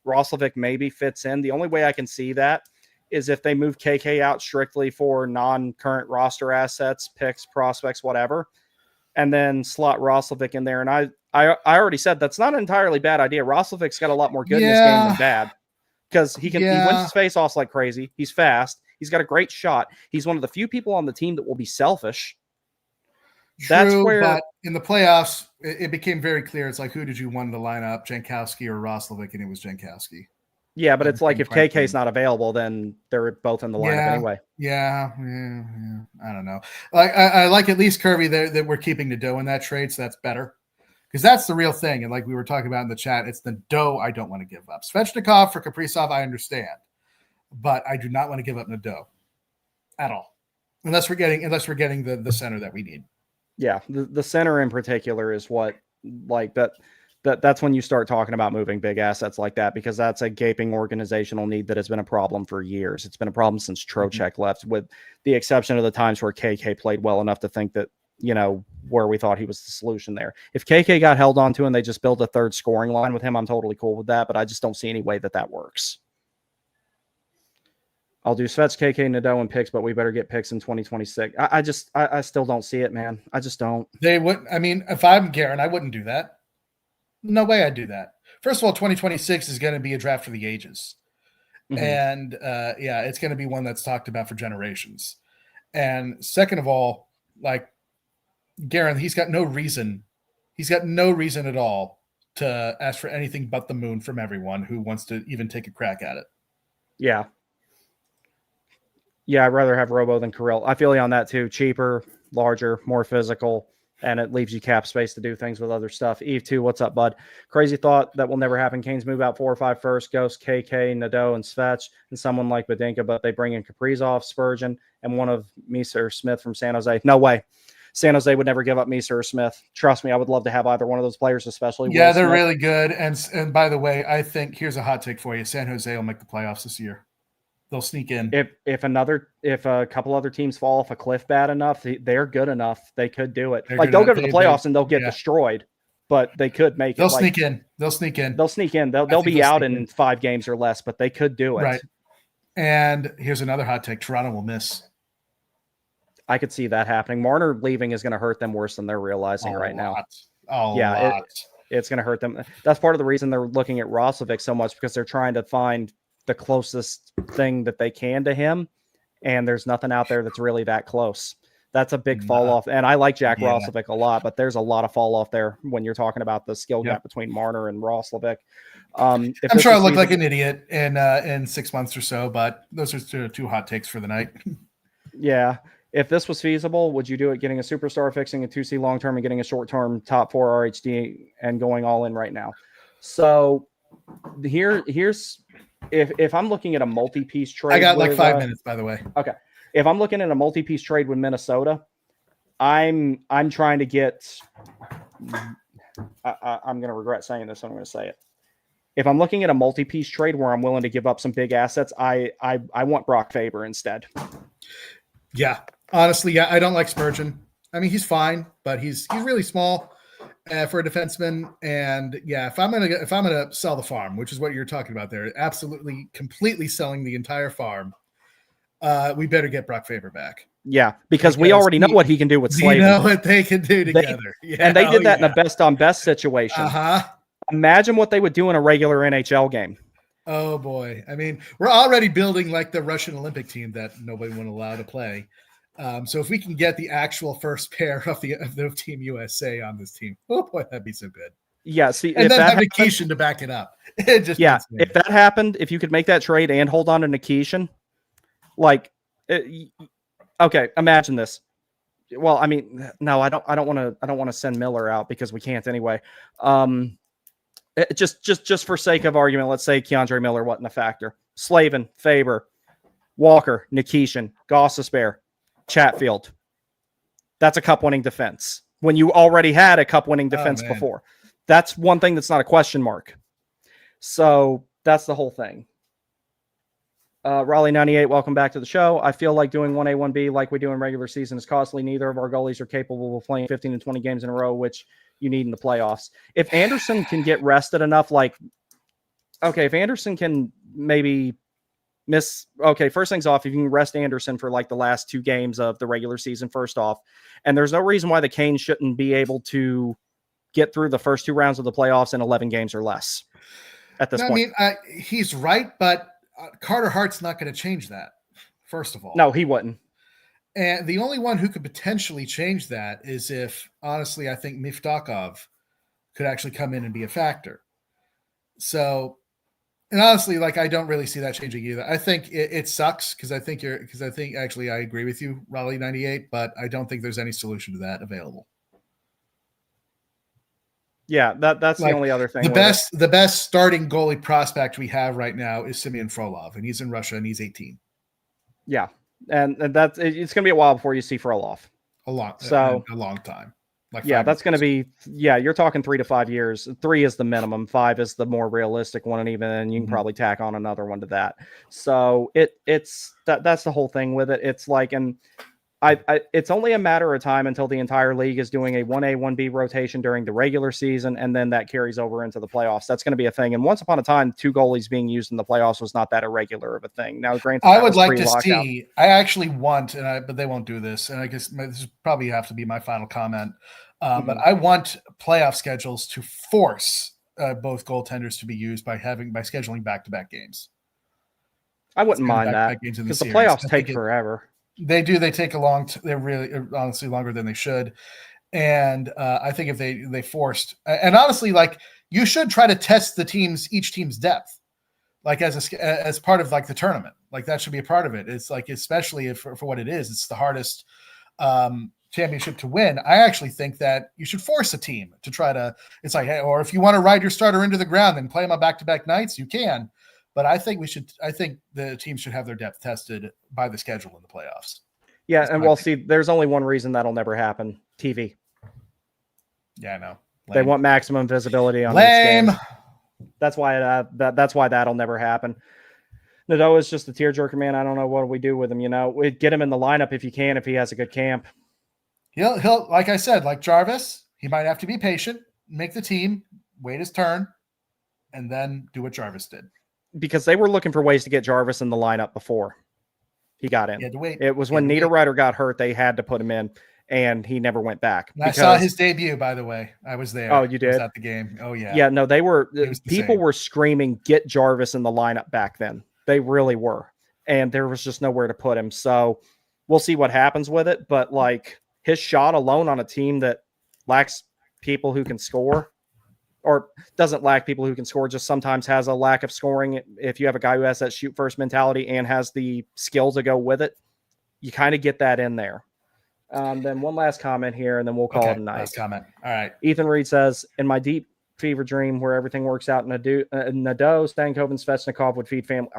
Roslovic maybe fits in. The only way I can see that is if they move KK out strictly for non-current roster assets, picks, prospects, whatever, and then slot Roslovic in there. And I already said that's not an entirely bad idea. Roslovic's got a lot more good in this game than bad. Because he wins his face-offs like crazy. He's fast. He's got a great shot. He's one of the few people on the team that will be selfish. That's where, but in the playoffs, it became very clear. It's like, who did you want to line up, Jankowski or Roslovic? And it was Jankowski. Yeah, but it's like if KK's not available, then they're both in the lineup anyway. Yeah. I don't know. I like at least Kirby that we're keeping Nadeau in that trade, so that's better. Because that's the real thing. And like we were talking about in the chat, it's the dough I don't want to give up. Svechnikov for Kaprizov, I understand. But I do not want to give up Nadeau at all. Unless we're getting the center that we need. Yeah, the center in particular is what, like, that's when you start talking about moving big assets like that, because that's a gaping organizational need that has been a problem for years. It's been a problem since Trocheck left, with the exception of the times where KK played well enough to think that, where we thought he was the solution there. If KK got held onto and they just built a third scoring line with him, I'm totally cool with that, but I just don't see any way that works. I'll do Svets, KK, Nadeau, and picks, but we better get picks in 2026. I still don't see it, man. I just don't. They would. I mean, if I'm Guerin, I wouldn't do that. No way I'd do that. First of all, 2026 is going to be a draft for the ages. Mm-hmm. And it's going to be one that's talked about for generations. And second of all, like, Guerin, he's got no reason at all to ask for anything but the moon from everyone who wants to even take a crack at it. Yeah. Yeah, I'd rather have Robo than Kirill. I feel you on that too. Cheaper, larger, more physical, and it leaves you cap space to do things with other stuff. Eve 2, what's up, bud? Crazy thought that will never happen. Canes move out 4 or 5 first, Ghost, KK, Nadeau, and Svech, and someone like Badinka, but they bring in Kaprizov, Spurgeon, and one of Misa or Smith from San Jose. No way. San Jose would never give up Misa or Smith. Trust me, I would love to have either one of those players, especially. Yeah, they're really good. And by the way, I think here's a hot take for you. San Jose will make the playoffs this year. They'll sneak in. If a couple other teams fall off a cliff bad enough, they're good enough. They could do it. They'll go to the playoffs and they'll get destroyed, but they could make it. They'll sneak in. They'll sneak in. They'll be out in 5 games or less, but they could do it. Right. And here's another hot take. Toronto will miss. I could see that happening. Marner leaving is going to hurt them worse than they're realizing right now. It's going to hurt them. That's part of the reason they're looking at Roslovic so much, because they're trying to find the closest thing that they can to him, and there's nothing out there that's really that close. That's a big fall off. And I like Jack Roslovic a lot, but there's a lot of fall off there when you're talking about the skill gap between Marner and Roslovic. I'm sure I look like an idiot in 6 months or so, but those are two hot takes for the night. Yeah. If this was feasible, would you do it getting a superstar, fixing a 2C long-term, and getting a short-term top 4 RHD and going all in right now? So here's if I'm looking at a multi-piece trade. I got like 5 minutes, by the way. Okay. If I'm looking at a multi-piece trade with Minnesota, I'm trying to get I'm going to regret saying this. I'm going to say it. If I'm looking at a multi-piece trade where I'm willing to give up some big assets, I want Brock Faber instead. Yeah. Honestly, I don't like Spurgeon. I mean, he's fine, but he's really small for a defenseman. And if I'm gonna sell the farm, which is what you're talking about there, absolutely, completely selling the entire farm, we better get Brock Faber back. Yeah, because we already know what he can do with Slavin. You know what they can do together. And they did that in a best on best situation. Imagine what they would do in a regular NHL game. Oh boy! I mean, we're already building like the Russian Olympic team that nobody would allow to play. So if we can get the actual first pair of the Team USA on this team, oh boy, that'd be so good. Yeah, see, and then have Nikishin to back it up. If that happened, if you could make that trade and hold on to Nikishin, like Okay, imagine this. Well, I mean, no, I don't want to send Miller out because we can't anyway. Just for sake of argument, let's say Keandre Miller wasn't a factor. Slavin, Faber, Walker, Nikishin, Gossesbear, Chatfield. That's a cup-winning defense. When you already had a cup-winning defense before. That's one thing that's not a question mark. So that's the whole thing. Raleigh 98, welcome back to the show. I feel like doing 1A, 1B like we do in regular season is costly. Neither of our goalies are capable of playing 15 and 20 games in a row, which you need in the playoffs. If Anderson can get rested enough, if Anderson can maybe first things off, if you can rest Anderson for like the last 2 games of the regular season, first off, and there's no reason why the Canes shouldn't be able to get through the first 2 rounds of the playoffs in 11 games or less at this point. I mean, he's right, but Carter Hart's not going to change that, first of all. No, he wouldn't. And the only one who could potentially change that is if, honestly, I think Miftakov could actually come in and be a factor. So, and honestly, I don't really see that changing either. I think it sucks because I think actually I agree with you, Raleigh 98, but I don't think there's any solution to that available. Yeah, that's the only other thing. The best starting goalie prospect we have right now is Semyon Frolov, and he's in Russia and he's 18. Yeah, and it's going to be a while before you see Frolov. A long time. That's going to be you're talking 3 to 5 years. 3 is the minimum. 5 is the more realistic one, and even then you can probably tack on another one to that. So that's the whole thing with it. It's like, and it's only a matter of time until the entire league is doing a 1A, 1B rotation during the regular season, and then that carries over into the playoffs. That's going to be a thing. And once upon a time, 2 goalies being used in the playoffs was not that irregular of a thing. Now, granted, I would like to see. I actually want, but they won't do this. And I guess this probably have to be my final comment. But I want playoff schedules to force both goaltenders to be used by scheduling back-to-back games. I wouldn't mind that because the playoffs take forever. They do. They take they're really, honestly, longer than they should. And I think if they forced, and honestly, you should try to test each team's depth, as part of the tournament. That should be a part of it. It's especially for what it is, it's the hardest championship to win. I actually think that you should force a team to try to. It's hey, or if you want to ride your starter into the ground and play them on back-to-back nights, you can. But I think the team should have their depth tested by the schedule in the playoffs. Yeah, and we'll see. There's only one reason that'll never happen: TV. Yeah, I know. They want maximum visibility on these games. That's why that'll never happen. Nadeau is just a tearjerker, man. I don't know what we do with him. We get him in the lineup if you can, if he has a good camp. He'll like I said, like Jarvis, he might have to be patient, make the team, wait his turn, and then do what Jarvis did. Because they were looking for ways to get Jarvis in the lineup before he got in. It was when Niederreiter got hurt, they had to put him in, and he never went back. I saw his debut, by the way. I was there. Oh, you did? I was at the game. Oh, yeah. Yeah, no, people were screaming, get Jarvis in the lineup back then. They really were. And there was just nowhere to put him. So we'll see what happens with it. But his shot alone on a team that lacks people who can score, or doesn't lack people who can score, just sometimes has a lack of scoring. If you have a guy who has that shoot first mentality and has the skills to go with it, you kind of get that in there. Then one last comment here, and then we'll call it a night. Last comment. All right. Ethan Reed says, in my deep fever dream where everything works out, Nadeau, Stankoven, Svechnikov would feed family.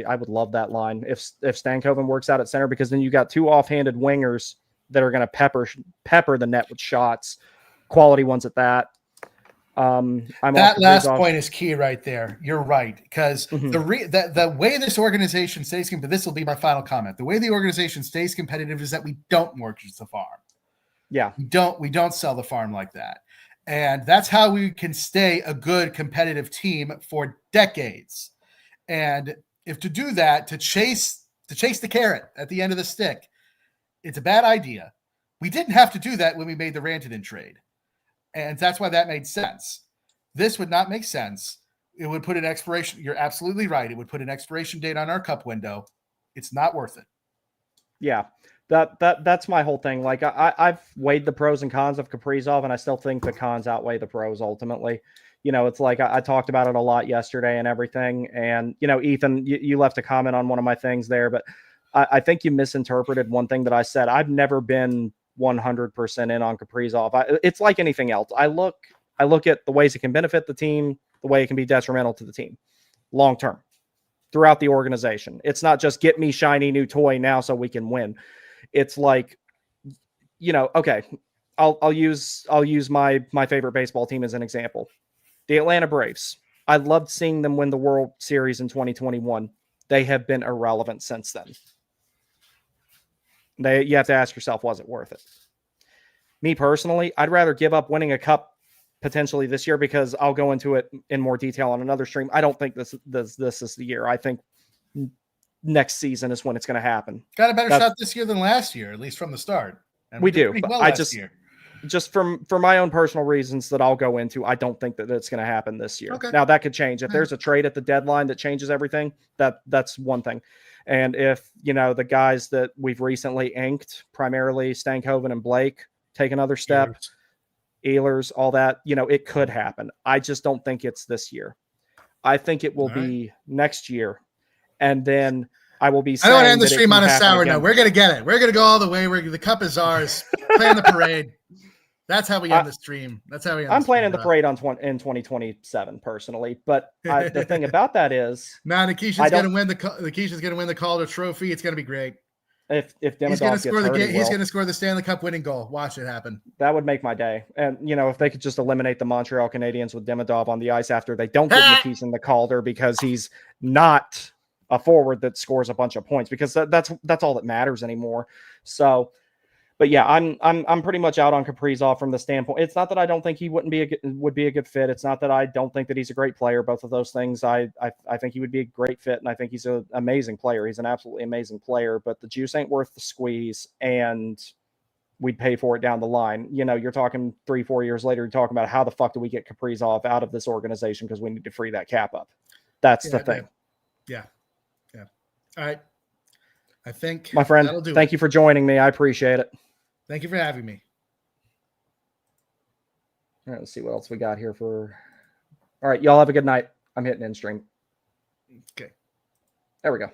I would love that line if Stankoven works out at center, because then you got 2 offhanded wingers that are going to pepper the net with shots, quality ones at that. That last point is key right there. You're right, because the way this organization stays competitive, this will be my final comment. The way the organization stays competitive is that we don't mortgage the farm. Yeah, we don't sell the farm like that, and that's how we can stay a good competitive team for decades. And if to do that, to chase the carrot at the end of the stick, it's a bad idea. We didn't have to do that when we made the Rantanen trade. And that's why that made sense. This would not make sense. It would put an expiration. You're absolutely right. It would put an expiration date on our cup window. It's not worth it. Yeah, that's my whole thing. I've weighed the pros and cons of Kaprizov, and I still think the cons outweigh the pros ultimately. It's I talked about it a lot yesterday and everything. And, Ethan, you left a comment on one of my things there, but I think you misinterpreted one thing that I said. I've never been 100% in on Kaprizov. It's like anything else. I look at the ways it can benefit the team, the way it can be detrimental to the team long term throughout the organization. It's not just get me shiny new toy now so we can win. It's like, okay, I'll use my favorite baseball team as an example. The Atlanta Braves. I loved seeing them win the World Series in 2021. They have been irrelevant since then. You have to ask yourself, was it worth it? Me personally, I'd rather give up winning a cup potentially this year, because I'll go into it in more detail on another stream. I don't think this is the year. I think next season is when it's going to happen. Got a better shot this year than last year, at least from the start. And we do. Well last year. Just for my own personal reasons that I'll go into, I don't think that it's going to happen this year. Okay. Now that could change. If there's a trade at the deadline that changes everything, that's one thing. And if, the guys that we've recently inked, primarily Stankoven and Blake, take another step, Ehlers, all that, it could happen. I just don't think it's this year. I think it will be next year. And then I will be saying, I don't end the stream on a sour note. We're going to get it. We're going to go all the way. The cup is ours. Plan the parade. That's how we end the stream. That's how we end. I'm planning the parade in 2027 personally, but the thing about that is, Nikisha's going to win Nikisha's going to win the Calder Trophy. It's going to be great. If he's going to score he's going to score the Stanley Cup winning goal. Watch it happen. That would make my day. And if they could just eliminate the Montreal Canadiens with Demidov on the ice after they don't give Nikishin the Calder, because he's not a forward that scores a bunch of points, because that's all that matters anymore. So. But yeah, I'm pretty much out on Kaprizov from the standpoint. It's not that I don't think he would be a good fit. It's not that I don't think that he's a great player. Both of those things, I think he would be a great fit, and I think he's an amazing player. He's an absolutely amazing player. But the juice ain't worth the squeeze, and we'd pay for it down the line. You're talking 3-4 years later. You're talking about how the fuck do we get Kaprizov out of this organization, because we need to free that cap up. That's the thing. Yeah. All right. I think, my friend, thank you for joining me. I appreciate it. Thank you for having me. All right, let's see what else we got here for. All right, y'all have a good night. I'm hitting end stream. Okay. There we go.